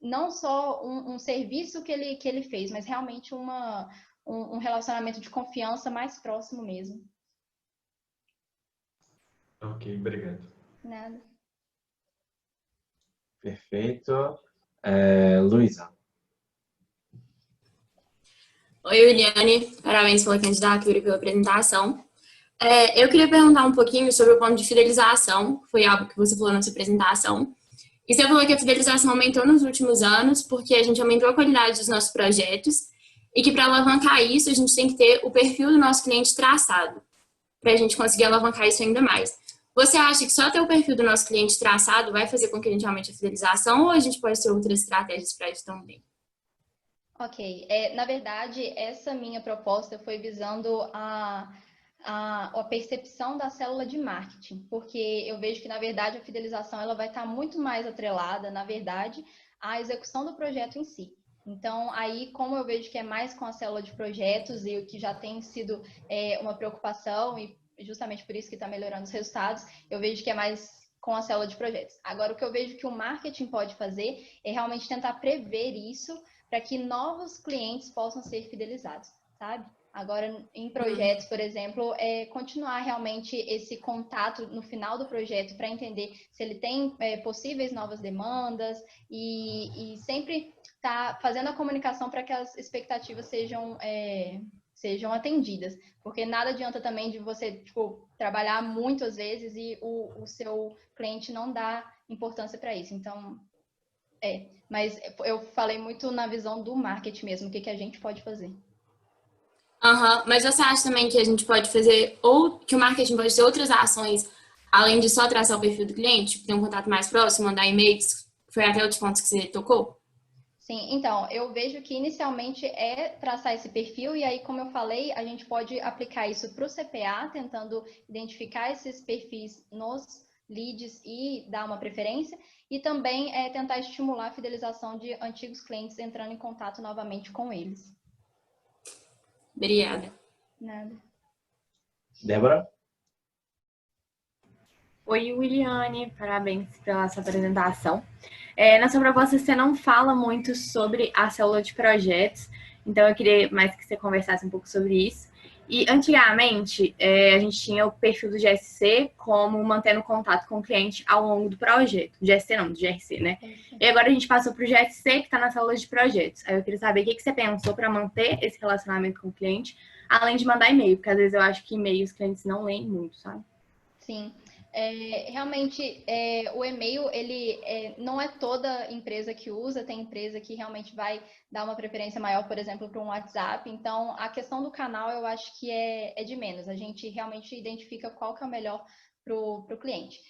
não só um serviço que ele fez, mas realmente um relacionamento de confiança mais próximo mesmo. Ok, obrigado. Nada. Perfeito. Luísa. Oi, Williane. Parabéns pela candidatura e pela apresentação. Eu queria perguntar um pouquinho sobre o ponto de fidelização. Foi algo que você falou na sua apresentação. E você falou que a fidelização aumentou nos últimos anos porque a gente aumentou a qualidade dos nossos projetos e que para alavancar isso a gente tem que ter o perfil do nosso cliente traçado para a gente conseguir alavancar isso ainda mais. Você acha que só ter o perfil do nosso cliente traçado vai fazer com que a gente aumente a fidelização ou a gente pode ter outras estratégias para isso também? Ok. Na verdade, essa minha proposta foi visando a percepção da célula de marketing, porque eu vejo que, na verdade, a fidelização ela vai estar muito mais atrelada, na verdade, à execução do projeto em si. Então, aí, como eu vejo que é mais com a célula de projetos e o que já tem sido uma preocupação, e justamente por isso que está melhorando os resultados, eu vejo que é mais com a célula de projetos. Agora, o que eu vejo que o marketing pode fazer é realmente tentar prever isso para que novos clientes possam ser fidelizados, sabe? Agora, em projetos, por exemplo, continuar realmente esse contato no final do projeto para entender se ele tem possíveis novas demandas e sempre tá fazendo a comunicação para que as expectativas sejam atendidas. Porque nada adianta também de você trabalhar muito às vezes e o seu cliente não dá importância para isso. Então, mas eu falei muito na visão do marketing mesmo, o que a gente pode fazer. Mas você acha também que a gente pode fazer, ou que o marketing pode ter outras ações, além de só traçar o perfil do cliente, tipo, ter um contato mais próximo, mandar e-mails, foi até outros pontos que você tocou? Sim, então, eu vejo que inicialmente é traçar esse perfil, e aí, como eu falei, a gente pode aplicar isso para o CPA, tentando identificar esses perfis nos leads e dar uma preferência, e também tentar estimular a fidelização de antigos clientes entrando em contato novamente com eles. Obrigada. Nada. Débora? Oi, Williane, parabéns pela sua apresentação. Na sua proposta, você não fala muito sobre a célula de projetos, então eu queria mais que você conversasse um pouco sobre isso. E antigamente, a gente tinha o perfil do GSC como mantendo contato com o cliente ao longo do projeto. GSC não, do GRC, né? E agora a gente passou para o GSC, que está na célula de projetos. Aí eu queria saber o que você pensou para manter esse relacionamento com o cliente, além de mandar e-mail, porque às vezes eu acho que e-mail os clientes não leem muito, sabe? Sim. Realmente, o e-mail, ele não é toda empresa que usa, tem empresa que realmente vai dar uma preferência maior, por exemplo, para um WhatsApp. Então, a questão do canal, eu acho que é de menos. A gente realmente identifica qual que é o melhor para o cliente.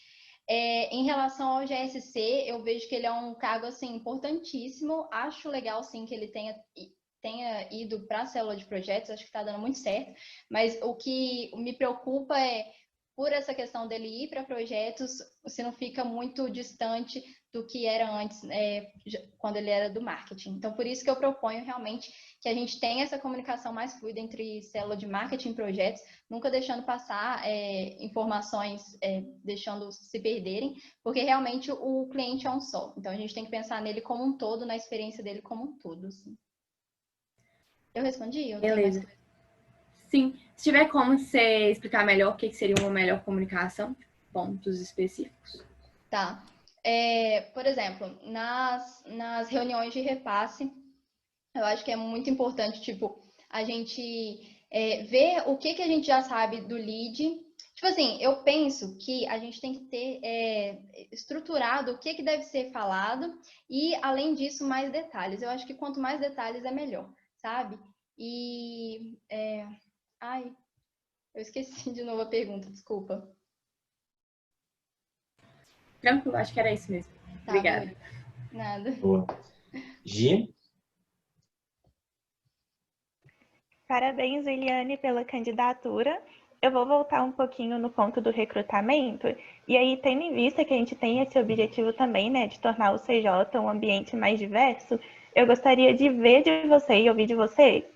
Em relação ao GSC, eu vejo que ele é um cargo, assim, importantíssimo. Acho legal, sim, que ele tenha ido para a célula de projetos. Acho que está dando muito certo. Mas o que me preocupa por essa questão dele ir para projetos, você não fica muito distante do que era antes, quando ele era do marketing. Então, por isso que eu proponho realmente que a gente tenha essa comunicação mais fluida entre célula de marketing e projetos, nunca deixando passar informações, deixando se perderem, porque realmente o cliente é um só. Então, a gente tem que pensar nele como um todo, na experiência dele como um todo. Assim. Eu respondi? Beleza. Sim. Se tiver como você explicar melhor o que seria uma melhor comunicação, pontos específicos. Tá. Por exemplo, nas reuniões de repasse, eu acho que é muito importante, a gente ver o que a gente já sabe do lead. Tipo assim, eu penso que a gente tem que ter estruturado o que deve ser falado e, além disso, mais detalhes. Eu acho que quanto mais detalhes é melhor, sabe? E... Ai, eu esqueci de novo a pergunta, desculpa. Tranquilo, acho que era isso mesmo. Tá, Obrigada. Nada. Boa. Gi? Parabéns, Eliane, pela candidatura. Eu vou voltar um pouquinho no ponto do recrutamento, e aí, tendo em vista que a gente tem esse objetivo também, né, de tornar o CJ um ambiente mais diverso, eu gostaria de ver de você e ouvir de você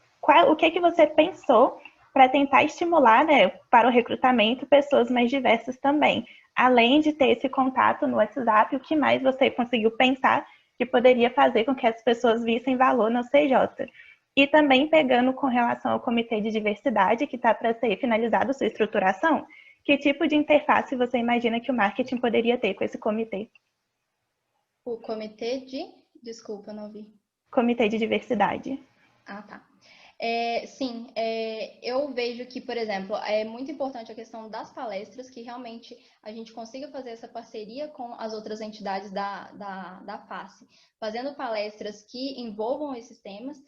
o que você pensou para tentar estimular, né, para o recrutamento pessoas mais diversas também. Além de ter esse contato no WhatsApp, o que mais você conseguiu pensar que poderia fazer com que as pessoas vissem valor no CJ? E também pegando com relação ao comitê de diversidade, que está para ser finalizado sua estruturação, que tipo de interface você imagina que o marketing poderia ter com esse comitê? O comitê de... Desculpa, não vi. Comitê de diversidade. Ah, tá. Sim, eu vejo que, por exemplo, é muito importante a questão das palestras, que realmente a gente consiga fazer essa parceria com as outras entidades da FACE, fazendo palestras que envolvam esses temas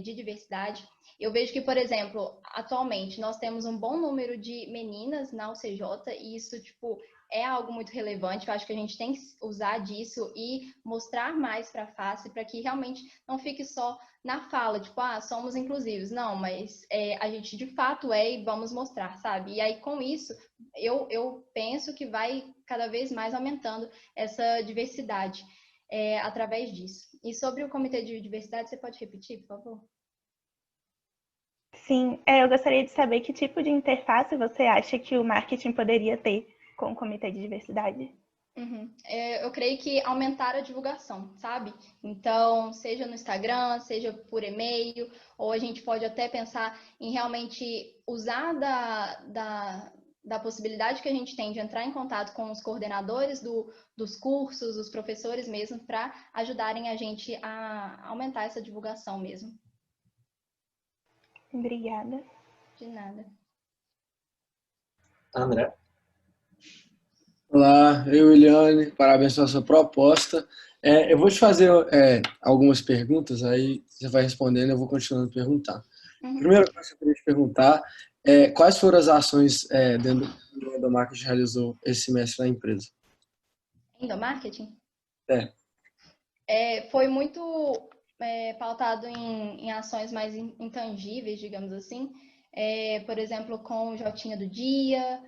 de diversidade. Eu vejo que, por exemplo, atualmente nós temos um bom número de meninas na UCJ e isso, tipo, é algo muito relevante. Eu acho que a gente tem que usar disso e mostrar mais para a FACE, para que realmente não fique só na fala, tipo, somos inclusivos. Não, mas a gente de fato e vamos mostrar, sabe? E aí, com isso, eu penso que vai cada vez mais aumentando essa diversidade através disso. E sobre o comitê de diversidade, você pode repetir, por favor? Sim, eu gostaria de saber que tipo de interface você acha que o marketing poderia ter com o comitê de diversidade. Uhum. Eu creio que aumentar a divulgação, sabe? Então, seja no Instagram, seja por e-mail, ou a gente pode até pensar em realmente usar da possibilidade que a gente tem de entrar em contato com os coordenadores dos cursos, os professores mesmo, para ajudarem a gente a aumentar essa divulgação mesmo. Obrigada. De nada. André? Olá, Eliane, parabéns pela sua proposta. Eu vou te fazer algumas perguntas, aí você vai respondendo e eu vou continuando a perguntar. Uhum. Primeira coisa que eu queria te perguntar quais foram as ações dentro do Endomarketing realizou esse semestre na empresa? Endomarketing? Foi muito pautado em ações mais intangíveis, digamos assim. Por exemplo, com o Jotinha do Dia,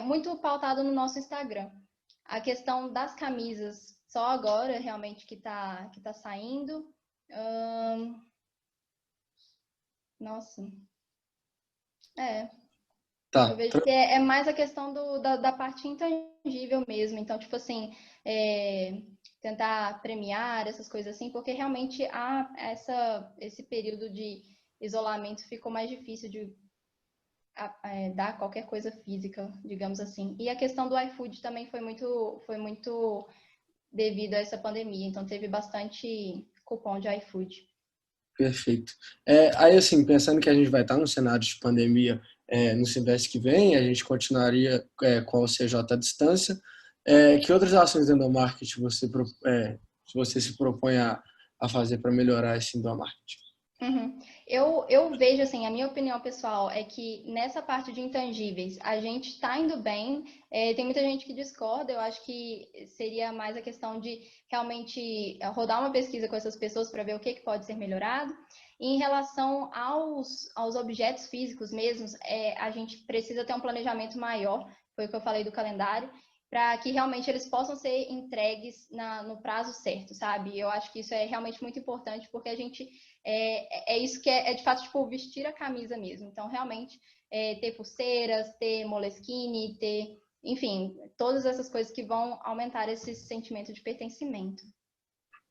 muito pautado no nosso Instagram. A questão das camisas, só agora realmente que tá saindo. Nossa. Tá. Eu vejo que é mais a questão da parte intangível mesmo. Então, tipo assim, tentar premiar essas coisas assim, porque realmente esse período de isolamento ficou mais difícil de dar qualquer coisa física, digamos assim. E a questão do iFood também foi muito devido a essa pandemia. Então, teve bastante cupom de iFood. Perfeito. Aí, assim, pensando que a gente vai estar num cenário de pandemia no semestre que vem, a gente continuaria com o CJ à distância. Que outras ações do endomarketing você se propõe a fazer para melhorar esse endomarketing? Uhum. Eu vejo, assim, a minha opinião pessoal é que nessa parte de intangíveis a gente está indo bem, tem muita gente que discorda, eu acho que seria mais a questão de realmente rodar uma pesquisa com essas pessoas para ver o que pode ser melhorado. E em relação aos objetos físicos mesmos, a gente precisa ter um planejamento maior, foi o que eu falei do calendário, para que realmente eles possam ser entregues no prazo certo, sabe? Eu acho que isso é realmente muito importante, porque a gente isso que é de fato tipo vestir a camisa mesmo. Então, realmente, ter pulseiras, ter moleskine, ter, enfim, todas essas coisas que vão aumentar esse sentimento de pertencimento.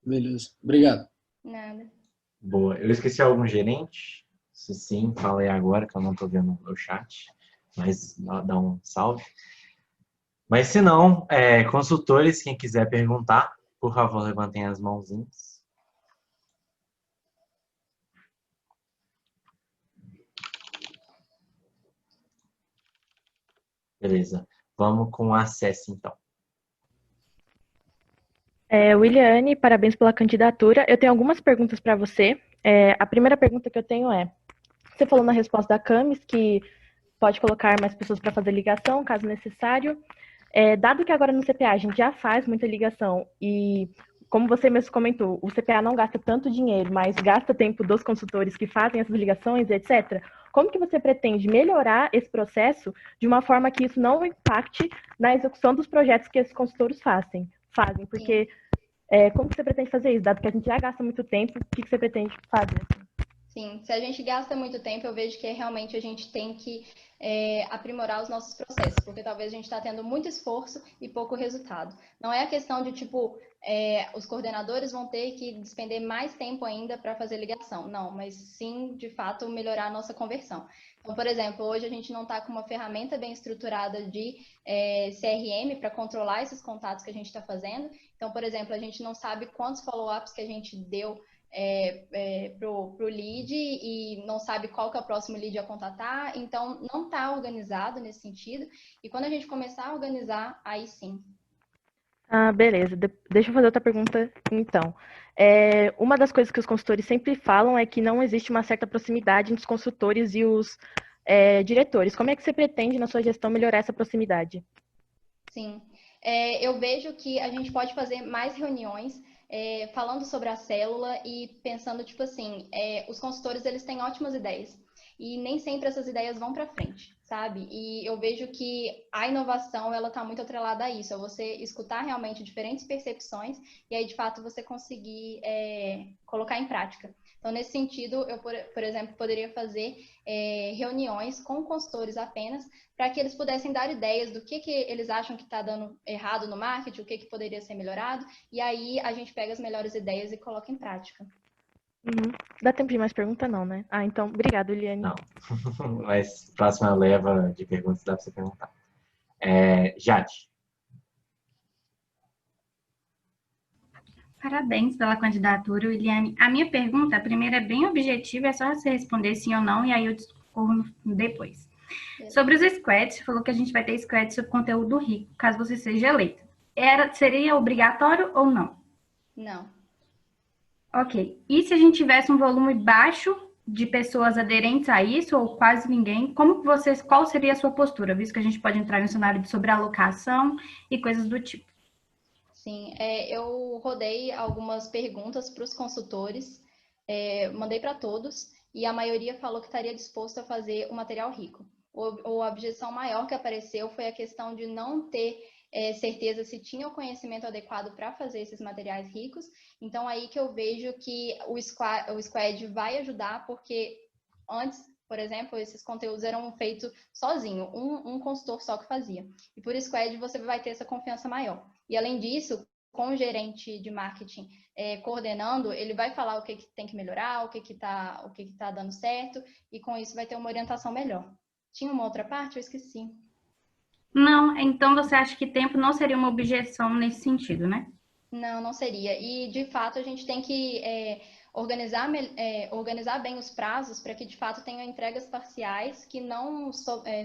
Beleza. Obrigado. Nada. Boa. Eu esqueci algum gerente? Se sim, fala aí agora, que eu não estou vendo o chat, mas dá um salve. Mas se não, consultores, quem quiser perguntar, por favor, levantem as mãozinhas. Beleza. Vamos com a Ceci, então. Williane, parabéns pela candidatura. Eu tenho algumas perguntas para você. A primeira pergunta que eu tenho é: você falou na resposta da Camis que pode colocar mais pessoas para fazer ligação, caso necessário. Dado que agora no CPA a gente já faz muita ligação e, como você mesmo comentou, o CPA não gasta tanto dinheiro, mas gasta tempo dos consultores que fazem essas ligações, etc. Como que você pretende melhorar esse processo de uma forma que isso não impacte na execução dos projetos que esses consultores fazem? Porque como que você pretende fazer isso? Dado que a gente já gasta muito tempo, o que você pretende fazer? Sim, se a gente gasta muito tempo, eu vejo que realmente a gente tem que aprimorar os nossos processos, porque talvez a gente está tendo muito esforço e pouco resultado. Não é a questão de, tipo, os coordenadores vão ter que despender mais tempo ainda para fazer ligação. Não, mas sim, de fato, melhorar a nossa conversão. Então, por exemplo, hoje a gente não está com uma ferramenta bem estruturada de CRM para controlar esses contatos que a gente está fazendo. Então, por exemplo, a gente não sabe quantos follow-ups que a gente deu pro lead e não sabe qual que é o próximo lead a contatar, então não está organizado nesse sentido, e quando a gente começar a organizar, aí sim. Beleza. Deixa eu fazer outra pergunta, então. Uma das coisas que os consultores sempre falam é que não existe uma certa proximidade entre os consultores e os diretores. Como é que você pretende, na sua gestão, melhorar essa proximidade? Sim. Eu vejo que a gente pode fazer mais reuniões falando sobre a célula e pensando, tipo assim, os consultores, eles têm ótimas ideias e nem sempre essas ideias vão para frente, sabe? E eu vejo que a inovação, ela tá muito atrelada a isso, é você escutar realmente diferentes percepções e aí, de fato, você conseguir colocar em prática. Então, nesse sentido, eu, por exemplo, poderia fazer reuniões com consultores apenas para que eles pudessem dar ideias do que eles acham que está dando errado no marketing, o que poderia ser melhorado, e aí a gente pega as melhores ideias e coloca em prática. Dá tempo de mais pergunta, não, né? Então, obrigada, Eliane. Não, mas próxima leva de perguntas dá para você perguntar. Jade. Parabéns pela candidatura, Williane. A minha pergunta, a primeira é bem objetiva, é só você responder sim ou não, e aí eu discorro depois. Sobre os squads, você falou que a gente vai ter squads sobre conteúdo rico, caso você seja eleito. Seria obrigatório ou não? Não. Ok. E se a gente tivesse um volume baixo de pessoas aderentes a isso, ou quase ninguém, qual seria a sua postura, visto que a gente pode entrar em um cenário de sobrealocação e coisas do tipo? Sim, eu rodei algumas perguntas para os consultores, mandei para todos, e a maioria falou que estaria disposto a fazer o material rico. A objeção maior que apareceu foi a questão de não ter certeza se tinha o conhecimento adequado para fazer esses materiais ricos. Então, aí que eu vejo que o Squad vai ajudar, porque antes, por exemplo, esses conteúdos eram feitos sozinho, um consultor só que fazia. E por Squad você vai ter essa confiança maior. E além disso, com o gerente de marketing coordenando, ele vai falar o que tem que melhorar, o que tá dando certo, e com isso vai ter uma orientação melhor. Tinha uma outra parte? Eu esqueci. Não, então você acha que tempo não seria uma objeção nesse sentido, né? Não, não seria. E, de fato, a gente tem que organizar bem os prazos para que, de fato, tenham entregas parciais que não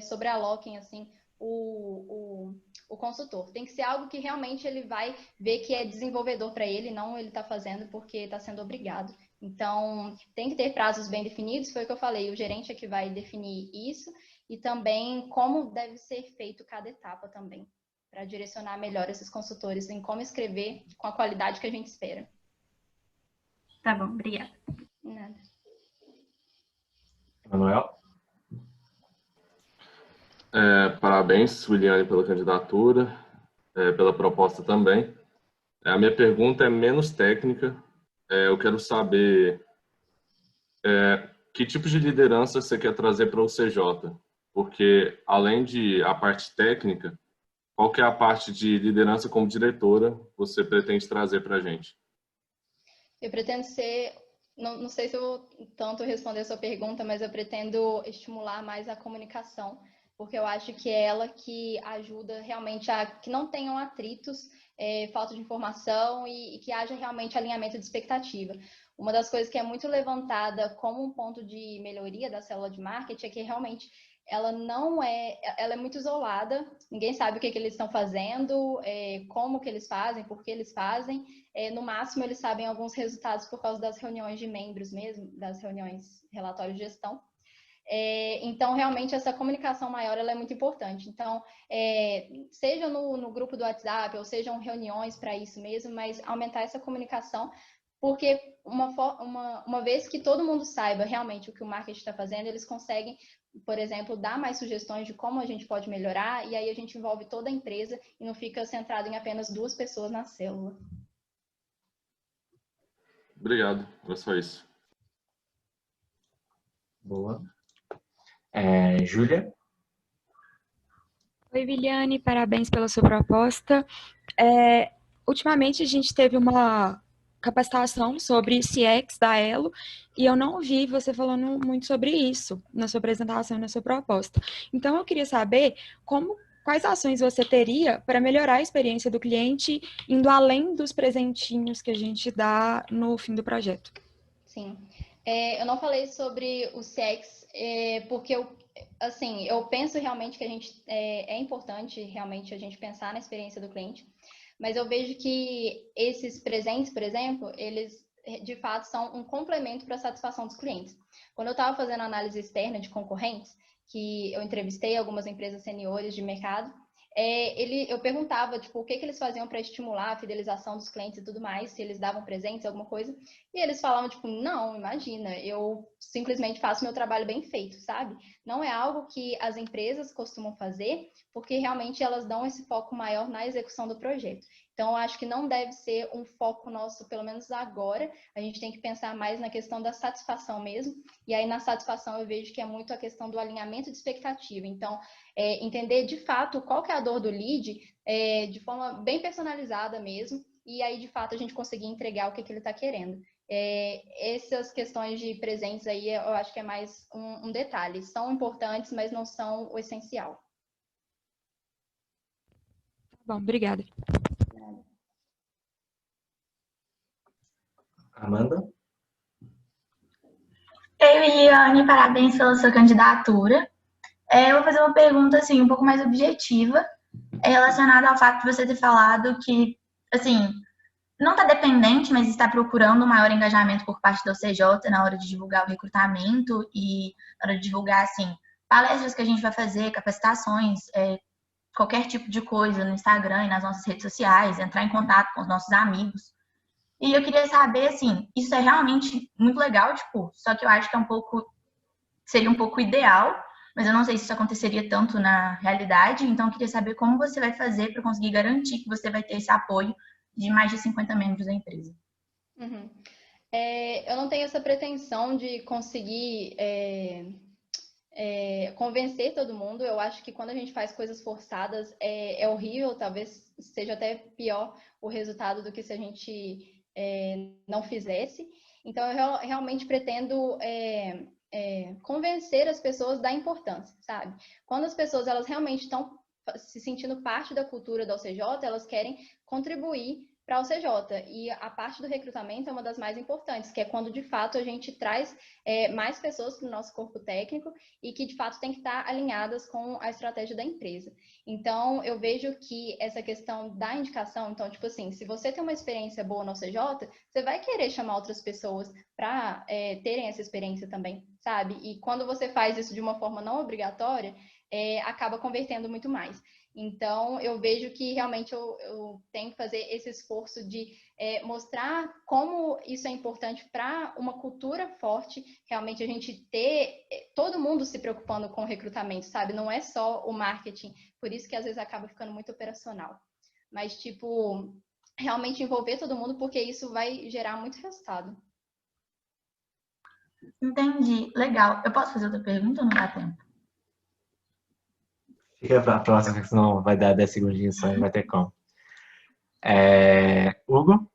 sobrealoquem, assim, o consultor. Tem que ser algo que realmente ele vai ver que é desenvolvedor para ele, não ele está fazendo porque está sendo obrigado. Então, tem que ter prazos bem definidos, foi o que eu falei, o gerente é que vai definir isso, e também como deve ser feito cada etapa também, para direcionar melhor esses consultores em como escrever com a qualidade que a gente espera. Tá bom, obrigada. Nada. Manuel? Parabéns, Williane, pela candidatura, pela proposta também. A minha pergunta é menos técnica. Eu quero saber que tipo de liderança você quer trazer para o CJ, porque além de a parte técnica, qual que é a parte de liderança como diretora você pretende trazer para a gente? Eu pretendo ser, não sei se eu vou tanto responder a sua pergunta, mas eu pretendo estimular mais a comunicação, porque eu acho que é ela que ajuda realmente a que não tenham atritos, falta de informação e que haja realmente alinhamento de expectativa. Uma das coisas que é muito levantada como um ponto de melhoria da célula de marketing é que realmente ela não é, ela é muito isolada, ninguém sabe o que eles estão fazendo, como que eles fazem, por que eles fazem. No máximo, eles sabem alguns resultados por causa das reuniões de membros mesmo, das reuniões relatórios de gestão. Então, realmente, essa comunicação maior ela é muito importante. Então, seja no grupo do WhatsApp, ou sejam reuniões para isso mesmo, mas aumentar essa comunicação, porque uma vez que todo mundo saiba realmente o que o marketing está fazendo, eles conseguem, por exemplo, dar mais sugestões de como a gente pode melhorar, e aí a gente envolve toda a empresa e não fica centrado em apenas 2 pessoas na célula. Obrigado, era só isso. Boa. Júlia? Oi, Wiliane, parabéns pela sua proposta. Ultimamente a gente teve uma capacitação sobre CX da Elo e eu não ouvi você falando muito sobre isso na sua apresentação, na sua proposta. Então eu queria saber quais ações você teria para melhorar a experiência do cliente, indo além dos presentinhos que a gente dá no fim do projeto. Sim. Eu não falei sobre o CX, porque eu penso realmente que é importante realmente a gente pensar na experiência do cliente, mas eu vejo que esses presentes, por exemplo, eles de fato são um complemento para a satisfação dos clientes. Quando eu estava fazendo análise externa de concorrentes, que eu entrevistei algumas empresas seniores de mercado, eu perguntava, tipo, o que eles faziam para estimular a fidelização dos clientes e tudo mais, se eles davam presentes, alguma coisa, e eles falavam, tipo, não, imagina, eu simplesmente faço meu trabalho bem feito, sabe? Não é algo que as empresas costumam fazer, porque realmente elas dão esse foco maior na execução do projeto. Então, eu acho que não deve ser um foco nosso, pelo menos agora, a gente tem que pensar mais na questão da satisfação mesmo, e aí na satisfação eu vejo que é muito a questão do alinhamento de expectativa. Então, entender de fato qual que é a dor do lead, de forma bem personalizada mesmo, e aí de fato a gente conseguir entregar o que ele está querendo. Essas questões de presentes aí, eu acho que é mais um detalhe. São importantes, mas não são o essencial. Bom, obrigada. Amanda? Ei, Wiliane, parabéns pela sua candidatura. Eu vou fazer uma pergunta, assim, um pouco mais objetiva, relacionada ao fato de você ter falado que, assim, não está dependente, mas está procurando um maior engajamento por parte da UCJ na hora de divulgar o recrutamento e na hora de divulgar, assim, palestras que a gente vai fazer, capacitações, qualquer tipo de coisa no Instagram e nas nossas redes sociais, entrar em contato com os nossos amigos. E eu queria saber, assim, isso é realmente muito legal, tipo, só que eu acho que seria um pouco ideal, mas eu não sei se isso aconteceria tanto na realidade, então eu queria saber como você vai fazer para conseguir garantir que você vai ter esse apoio de mais de 50 membros da empresa. Uhum. Eu não tenho essa pretensão de conseguir convencer todo mundo. Eu acho que quando a gente faz coisas forçadas é horrível, talvez seja até pior o resultado do que se a gente não fizesse. Então, eu realmente pretendo convencer as pessoas da importância, sabe? Quando as pessoas elas realmente estão se sentindo parte da cultura da UCJ, elas querem contribuir para a UCJ. E a parte do recrutamento é uma das mais importantes, que é quando, de fato, a gente traz mais pessoas para o nosso corpo técnico e que, de fato, tem que estar alinhadas com a estratégia da empresa. Então, eu vejo que essa questão da indicação, então, tipo assim, se você tem uma experiência boa na UCJ, você vai querer chamar outras pessoas para terem essa experiência também, sabe? E quando você faz isso de uma forma não obrigatória, acaba convertendo muito mais. Então, eu vejo que realmente eu tenho que fazer esse esforço de mostrar como isso é importante para uma cultura forte, realmente a gente ter todo mundo se preocupando com o recrutamento, sabe? Não é só o marketing, por isso que às vezes acaba ficando muito operacional. Mas, tipo, realmente envolver todo mundo, porque isso vai gerar muito resultado. Entendi. Legal. Eu posso fazer outra pergunta ou não dá tempo? Fica para a próxima, senão vai dar 10 segundinhos só e não vai ter como. Hugo?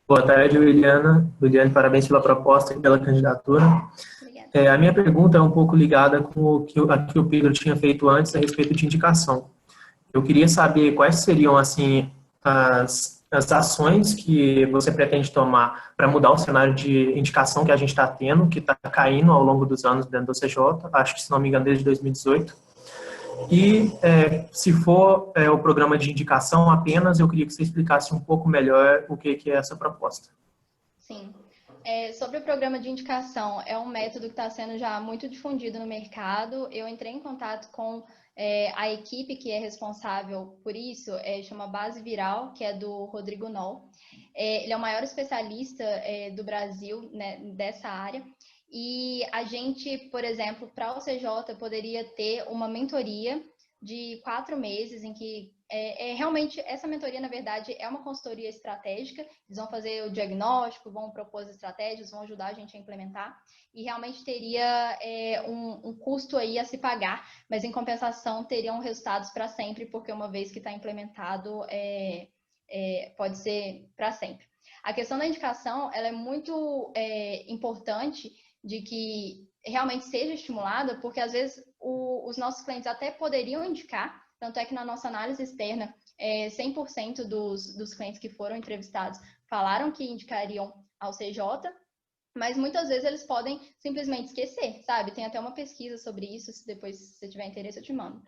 Boa tarde, Wiliane, parabéns pela proposta e pela candidatura. A minha pergunta é um pouco ligada com a que o Pedro tinha feito antes a respeito de indicação. Eu queria saber quais seriam, assim, as as ações que você pretende tomar para mudar o cenário de indicação que a gente está tendo, que está caindo ao longo dos anos dentro do CJ, acho que, se não me engano, desde 2018. E, se for o programa de indicação apenas, eu queria que você explicasse um pouco melhor o que é essa proposta. Sim. Sobre o programa de indicação, é um método que está sendo já muito difundido no mercado. Eu entrei em contato com a equipe que é responsável por isso, chama Base Viral, que é do Rodrigo Noll. Ele é o maior especialista do Brasil, né, dessa área. E a gente, por exemplo, para o CJ, poderia ter uma mentoria de 4 meses, em que realmente, essa mentoria, na verdade, é uma consultoria estratégica. Eles vão fazer o diagnóstico, vão propor as estratégias, vão ajudar a gente a implementar. E realmente teria um custo aí a se pagar, mas em compensação teriam resultados para sempre, porque uma vez que está implementado, pode ser para sempre. A questão da indicação, ela é muito importante de que realmente seja estimulada, porque às vezes os nossos clientes até poderiam indicar, tanto é que na nossa análise externa, 100% dos clientes que foram entrevistados falaram que indicariam ao CJ, mas muitas vezes eles podem simplesmente esquecer, sabe? Tem até uma pesquisa sobre isso, se depois você tiver interesse eu te mando.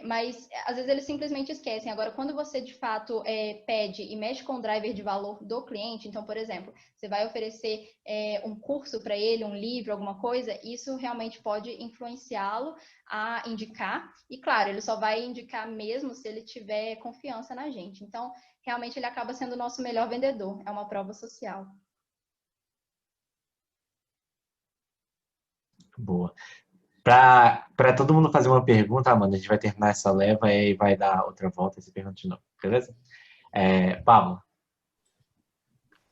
Mas às vezes eles simplesmente esquecem. Agora, quando você de fato pede e mexe com o driver de valor do cliente, então, por exemplo, você vai oferecer um curso para ele, um livro, alguma coisa, isso realmente pode influenciá-lo a indicar. E claro, ele só vai indicar mesmo se ele tiver confiança na gente. Então, realmente ele acaba sendo o nosso melhor vendedor. É uma prova social. Boa. Para todo mundo fazer uma pergunta, Amanda, a gente vai terminar essa leva e vai dar outra volta e se pergunta de novo, beleza? Pablo.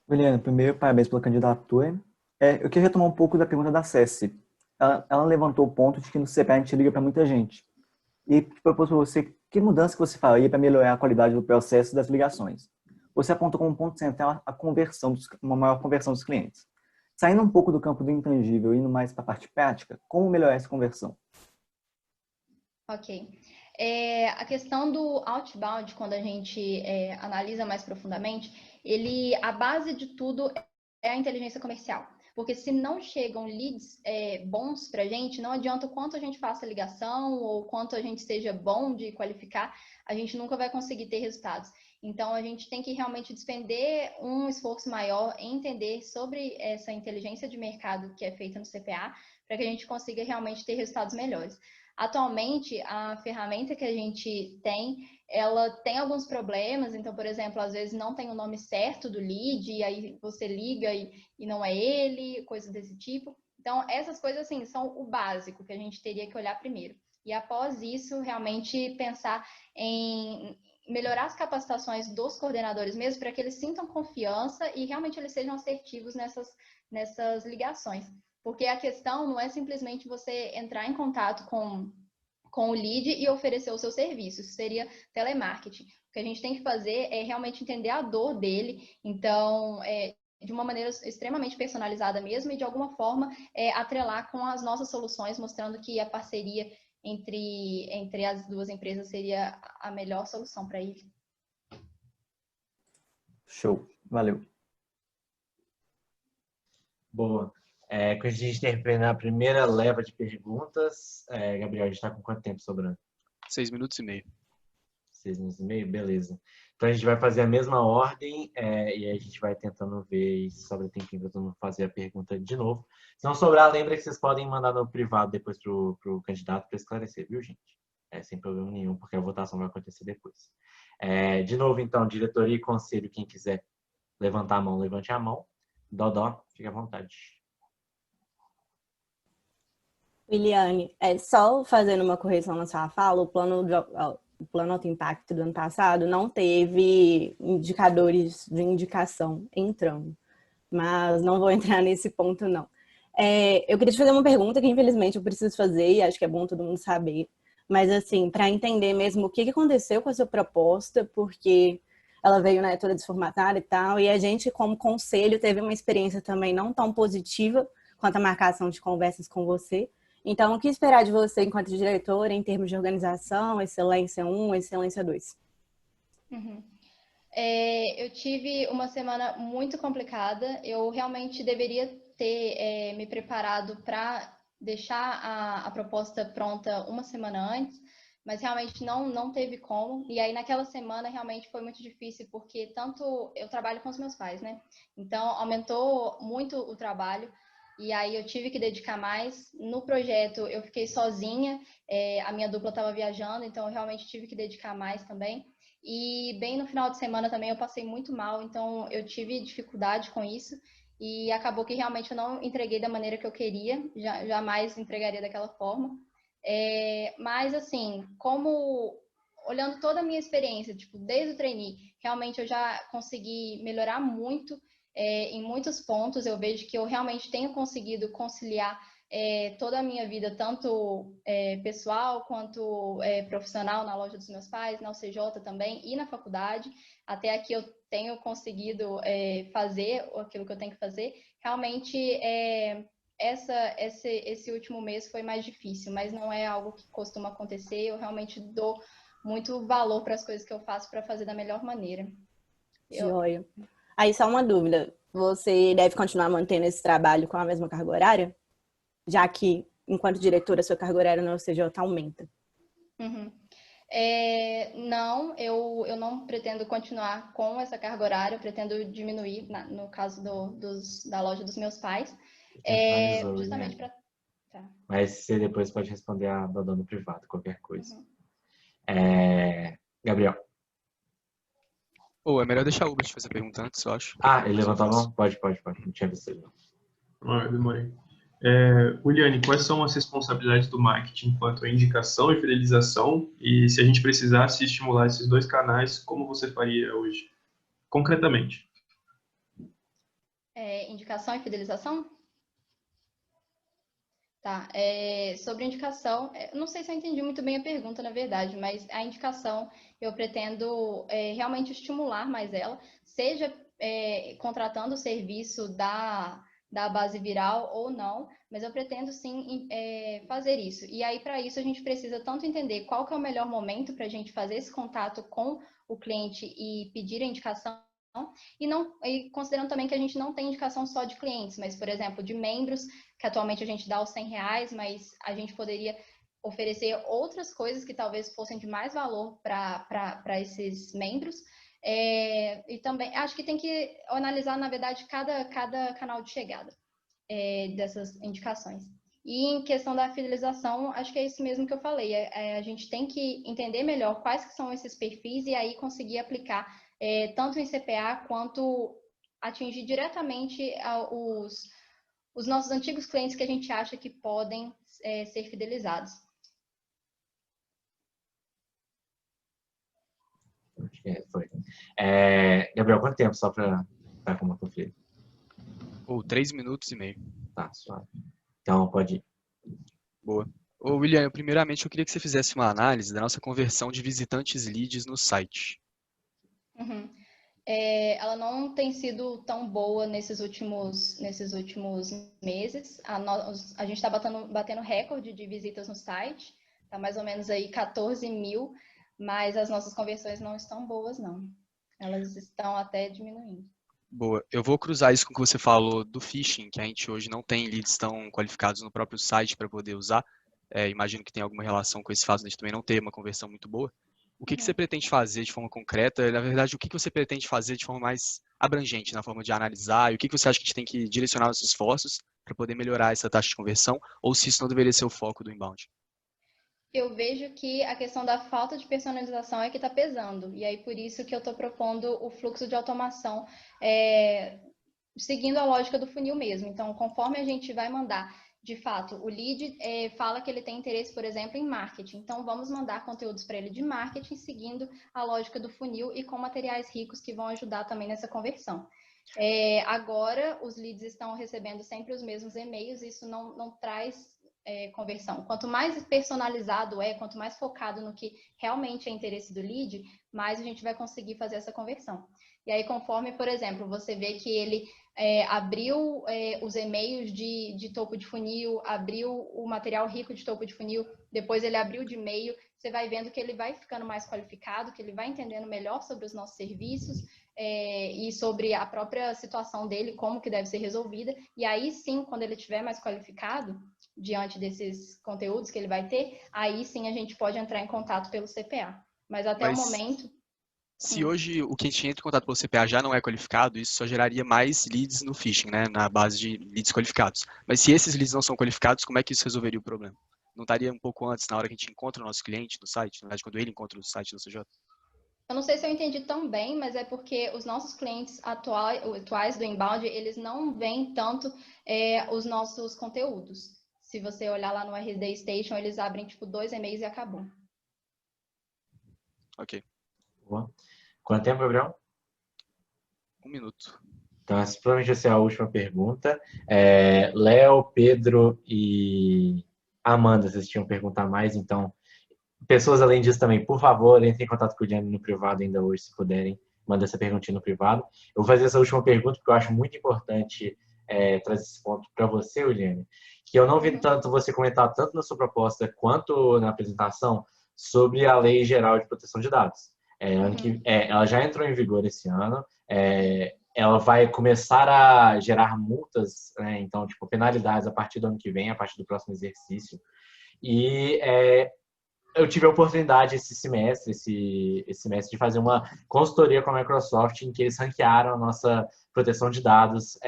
Juliana, primeiro, parabéns pela candidatura. Eu queria retomar um pouco da pergunta da Ceci. Ela levantou o ponto de que no CPA a gente liga para muita gente. E propôs para você que mudança que você faria para melhorar a qualidade do processo das ligações. Você apontou como ponto central a conversão, uma maior conversão dos clientes. Saindo um pouco do campo do intangível e indo mais para a parte prática, como melhorar essa conversão? Ok. A questão do outbound, quando a gente analisa mais profundamente, a base de tudo é a inteligência comercial. Porque se não chegam leads bons para a gente, não adianta o quanto a gente faça ligação ou quanto a gente seja bom de qualificar, a gente nunca vai conseguir ter resultados. Então, a gente tem que realmente despender um esforço maior em entender sobre essa inteligência de mercado que é feita no CPA, para que a gente consiga realmente ter resultados melhores. Atualmente, a ferramenta que a gente tem, ela tem alguns problemas. Então, por exemplo, às vezes não tem o nome certo do lead, e aí você liga e não é ele, coisas desse tipo. Então, essas coisas, assim, são o básico que a gente teria que olhar primeiro. E após isso, realmente pensar em melhorar as capacitações dos coordenadores mesmo, para que eles sintam confiança e realmente eles sejam assertivos nessas ligações. Porque a questão não é simplesmente você entrar em contato com o lead e oferecer o seu serviço. Isso seria telemarketing. O que a gente tem que fazer é realmente entender a dor dele. Então, de uma maneira extremamente personalizada mesmo e, de alguma forma, atrelar com as nossas soluções, mostrando que a parceria entre as duas empresas seria a melhor solução para ele. Show. Valeu. Boa. Com a gente terminar a primeira leva de perguntas, Gabriel, a gente está com quanto tempo sobrando? 6 minutos e meio. 6 minutos e meio? Beleza. Então a gente vai fazer a mesma ordem e aí a gente vai tentando ver se sobra tempinho para todo mundo fazer a pergunta de novo. Se não sobrar, lembra que vocês podem mandar no privado depois pro candidato para esclarecer, viu, gente? Sem problema nenhum, porque a votação vai acontecer depois. De novo, então, diretoria e conselho, quem quiser levantar a mão, levante a mão. Dodó, fique à vontade. Williane, só fazendo uma correção na sua fala, o plano Alto Impacto do ano passado não teve indicadores de indicação entrando, mas não vou entrar nesse ponto, não. Eu queria te fazer uma pergunta que, infelizmente, eu preciso fazer e acho que é bom todo mundo saber, mas, assim, para entender mesmo o que aconteceu com a sua proposta, porque ela veio, né, toda desformatada e tal, e a gente, como conselho, teve uma experiência também não tão positiva quanto a marcação de conversas com você. Então, o que esperar de você enquanto diretora em termos de organização, excelência 1, excelência 2? Uhum. Eu tive uma semana muito complicada. Eu realmente deveria ter me preparado para deixar a proposta pronta uma semana antes, mas realmente não teve como. E aí, naquela semana, realmente foi muito difícil, porque tanto eu trabalho com os meus pais, né? Então, aumentou muito o trabalho. E aí, eu tive que dedicar mais. No projeto, eu fiquei sozinha. A minha dupla estava viajando, então eu realmente tive que dedicar mais também. E bem no final de semana também eu passei muito mal, então eu tive dificuldade com isso. E acabou que realmente eu não entreguei da maneira que eu queria. Jamais entregaria daquela forma. Mas, assim, olhando toda a minha experiência, tipo, desde o trainee, realmente eu já consegui melhorar muito em muitos pontos. Eu vejo que eu realmente tenho conseguido conciliar toda a minha vida, tanto pessoal quanto profissional, na loja dos meus pais, na UCJ também e na faculdade. Até aqui eu tenho conseguido fazer aquilo que eu tenho que fazer. Realmente, esse último mês foi mais difícil, mas não é algo que costuma acontecer. Eu realmente dou muito valor para as coisas que eu faço para fazer da melhor maneira. Joia. Aí, só uma dúvida. Você deve continuar mantendo esse trabalho com a mesma carga horária? Já que, enquanto diretora, sua carga horária na UCJ aumenta. Uhum. Não, eu não pretendo continuar com essa carga horária, eu pretendo diminuir, no caso da loja dos meus pais. Justamente para... Tá. Mas você depois pode responder a Dodô no privado, qualquer coisa. Uhum. Gabriel. É melhor deixar o Hubert fazer a pergunta antes, eu acho. Ele levantou a mão? Pode. Não tinha visto ele. Eu demorei. Uliane, quais são as responsabilidades do marketing quanto à indicação e fidelização? E se a gente precisasse estimular esses dois canais, como você faria hoje? Concretamente. Indicação e fidelização? Tá. Sobre indicação, não sei se eu entendi muito bem a pergunta, na verdade, mas a indicação eu pretendo realmente estimular mais ela, seja contratando o serviço da base viral ou não, mas eu pretendo sim fazer isso. E aí, para isso, a gente precisa tanto entender qual que é o melhor momento para a gente fazer esse contato com o cliente e pedir a indicação, e considerando também que a gente não tem indicação só de clientes, mas, por exemplo, de membros, que atualmente a gente dá os R$100, mas a gente poderia oferecer outras coisas que talvez fossem de mais valor para esses membros. E também acho que tem que analisar, na verdade, cada canal de chegada dessas indicações. E em questão da fidelização, acho que é isso mesmo que eu falei. A gente tem que entender melhor quais que são esses perfis e aí conseguir aplicar tanto em CPA quanto atingir diretamente os nossos antigos clientes que a gente acha que podem ser fidelizados. Foi. Gabriel, quanto tempo só para estar com uma conferida? 3 minutos e meio. Tá, suave. Então, pode ir. Boa. William, primeiramente eu queria que você fizesse uma análise da nossa conversão de visitantes leads no site. Uhum. Ela não tem sido tão boa nesses últimos meses. A gente está batendo recorde de visitas no site, está mais ou menos aí 14 mil, mas as nossas conversões não estão boas, não. Elas estão até diminuindo. Boa. Eu vou cruzar isso com o que você falou do phishing, que a gente hoje não tem leads tão qualificados no próprio site para poder usar. Imagino que tem alguma relação com esse fato de a gente também não ter uma conversão muito boa. O que você pretende fazer de forma concreta? Na verdade, o que você pretende fazer de forma mais abrangente, na forma de analisar? E o que você acha que a gente tem que direcionar nossos esforços para poder melhorar essa taxa de conversão? Ou se isso não deveria ser o foco do inbound? Eu vejo que a questão da falta de personalização é que está pesando. E aí, por isso que eu estou propondo o fluxo de automação, seguindo a lógica do funil mesmo. Então, conforme a gente vai mandar, de fato, o lead fala que ele tem interesse, por exemplo, em marketing. Então, vamos mandar conteúdos para ele de marketing, seguindo a lógica do funil e com materiais ricos que vão ajudar também nessa conversão. Agora, os leads estão recebendo sempre os mesmos e-mails, isso não traz conversão. Quanto mais personalizado quanto mais focado no que realmente é interesse do lead, mais a gente vai conseguir fazer essa conversão. E aí, conforme, por exemplo, você vê que ele abriu os e-mails de topo de funil, abriu o material rico de topo de funil, depois ele abriu de e-mail, você vai vendo que ele vai ficando mais qualificado, que ele vai entendendo melhor sobre os nossos serviços e sobre a própria situação dele, como que deve ser resolvida. E aí sim, quando ele estiver mais qualificado, diante desses conteúdos que ele vai ter, aí sim a gente pode entrar em contato pelo CPA. Mas até o momento... Se hoje o que a gente entra em contato pelo CPA já não é qualificado, isso só geraria mais leads no phishing, né? Na base de leads qualificados. Mas se esses leads não são qualificados, como é que isso resolveria o problema? Não estaria um pouco antes, na hora que a gente encontra o nosso cliente no site? Na verdade, quando ele encontra o site do CJ? Eu não sei se eu entendi tão bem, mas é porque os nossos clientes atuais do inbound, eles não veem tanto os nossos conteúdos. Se você olhar lá no RD Station, eles abrem tipo 2 e-mails e acabou. Ok. Boa. Quanto tempo, Gabriel? 1 minuto. Então, essa provavelmente vai ser a última pergunta. Léo, Pedro e Amanda, vocês tinham perguntar mais, então, pessoas além disso também, por favor, entrem em contato com o Gianni no privado ainda hoje, se puderem, manda essa perguntinha no privado. Eu vou fazer essa última pergunta, porque eu acho muito importante trazer esse ponto para você, Williane, que eu não vi tanto você comentar, tanto na sua proposta quanto na apresentação, sobre a Lei Geral de Proteção de Dados. Ela já entrou em vigor esse ano, ela vai começar a gerar multas, né? Então, tipo, penalidades a partir do ano que vem, a partir do próximo exercício. E eu tive a oportunidade esse semestre de fazer uma consultoria com a Microsoft em que eles ranquearam a nossa proteção de dados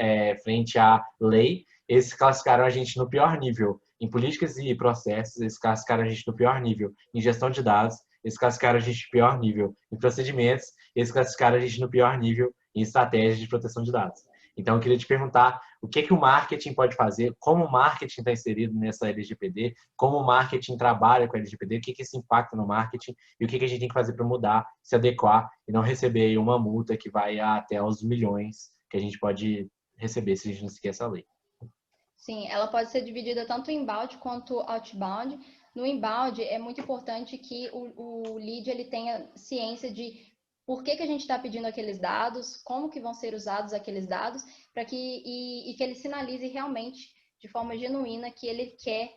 frente à lei. Eles classificaram a gente no pior nível em políticas e processos, eles classificaram a gente no pior nível em gestão de dados, eles classificaram a gente no pior nível em procedimentos, eles classificaram a gente no pior nível em estratégias de proteção de dados. Então, eu queria te perguntar o que o marketing pode fazer, como o marketing está inserido nessa LGPD, como o marketing trabalha com a LGPD, o que isso impacta no marketing e o que a gente tem que fazer para mudar, se adequar e não receber uma multa que vai até aos milhões que a gente pode receber se a gente não seguir essa lei. Sim, ela pode ser dividida tanto inbound quanto outbound. No inbound, é muito importante que o lead ele tenha ciência de por que a gente está pedindo aqueles dados, como que vão ser usados aqueles dados, para que ele sinalize realmente, de forma genuína, que ele quer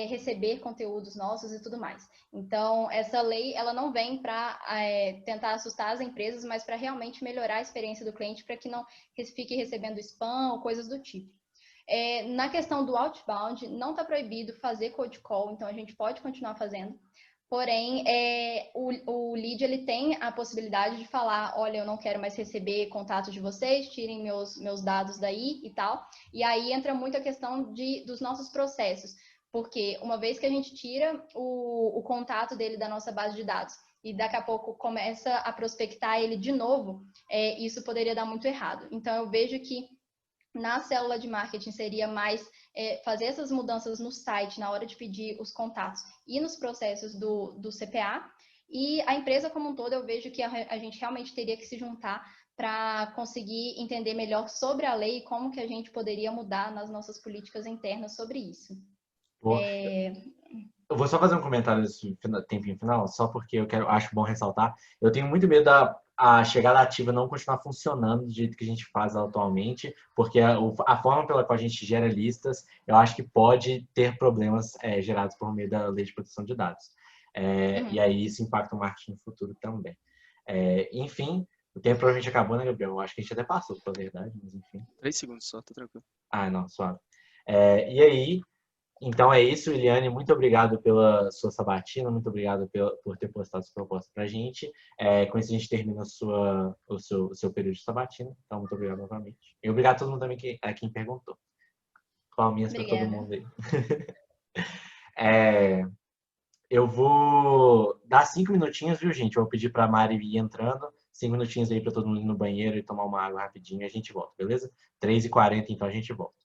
receber conteúdos nossos e tudo mais. Então, essa lei, ela não vem para tentar assustar as empresas, mas para realmente melhorar a experiência do cliente, para que não fique recebendo spam ou coisas do tipo. Na questão do outbound, não está proibido fazer cold call, então a gente pode continuar fazendo. Porém, o lead ele tem a possibilidade de falar, olha, eu não quero mais receber contato de vocês, tirem meus dados daí e tal. E aí entra muito a questão dos nossos processos, porque uma vez que a gente tira o contato dele da nossa base de dados e daqui a pouco começa a prospectar ele de novo, isso poderia dar muito errado. Então, eu vejo que na célula de marketing seria mais fazer essas mudanças no site, na hora de pedir os contatos e nos processos do CPA. E a empresa como um todo, eu vejo que a gente realmente teria que se juntar para conseguir entender melhor sobre a lei e como que a gente poderia mudar nas nossas políticas internas sobre isso. Eu vou só fazer um comentário nesse tempinho final, só porque acho bom ressaltar. Eu tenho muito medo a chegada ativa não continuar funcionando do jeito que a gente faz atualmente, porque a forma pela qual a gente gera listas, eu acho que pode ter problemas gerados por meio da lei de proteção de dados. E aí isso impacta o marketing no futuro também. Enfim, o tempo provavelmente acabou, né, Gabriel? Eu acho que a gente até passou, pela verdade, mas enfim. 3 segundos só, tá tranquilo. Ah, não, suave. E aí, então é isso, Eliane, muito obrigado pela sua sabatina, muito obrigado por ter postado sua proposta pra gente. Com isso a gente termina o seu período de sabatina, então muito obrigado novamente. E obrigado a todo mundo também quem perguntou. Palminhas para todo mundo aí. Eu vou dar 5 minutinhos, viu, gente? Eu vou pedir pra Mari ir entrando, 5 minutinhos aí para todo mundo ir no banheiro e tomar uma água rapidinho e a gente volta, beleza? 3h40, então a gente volta.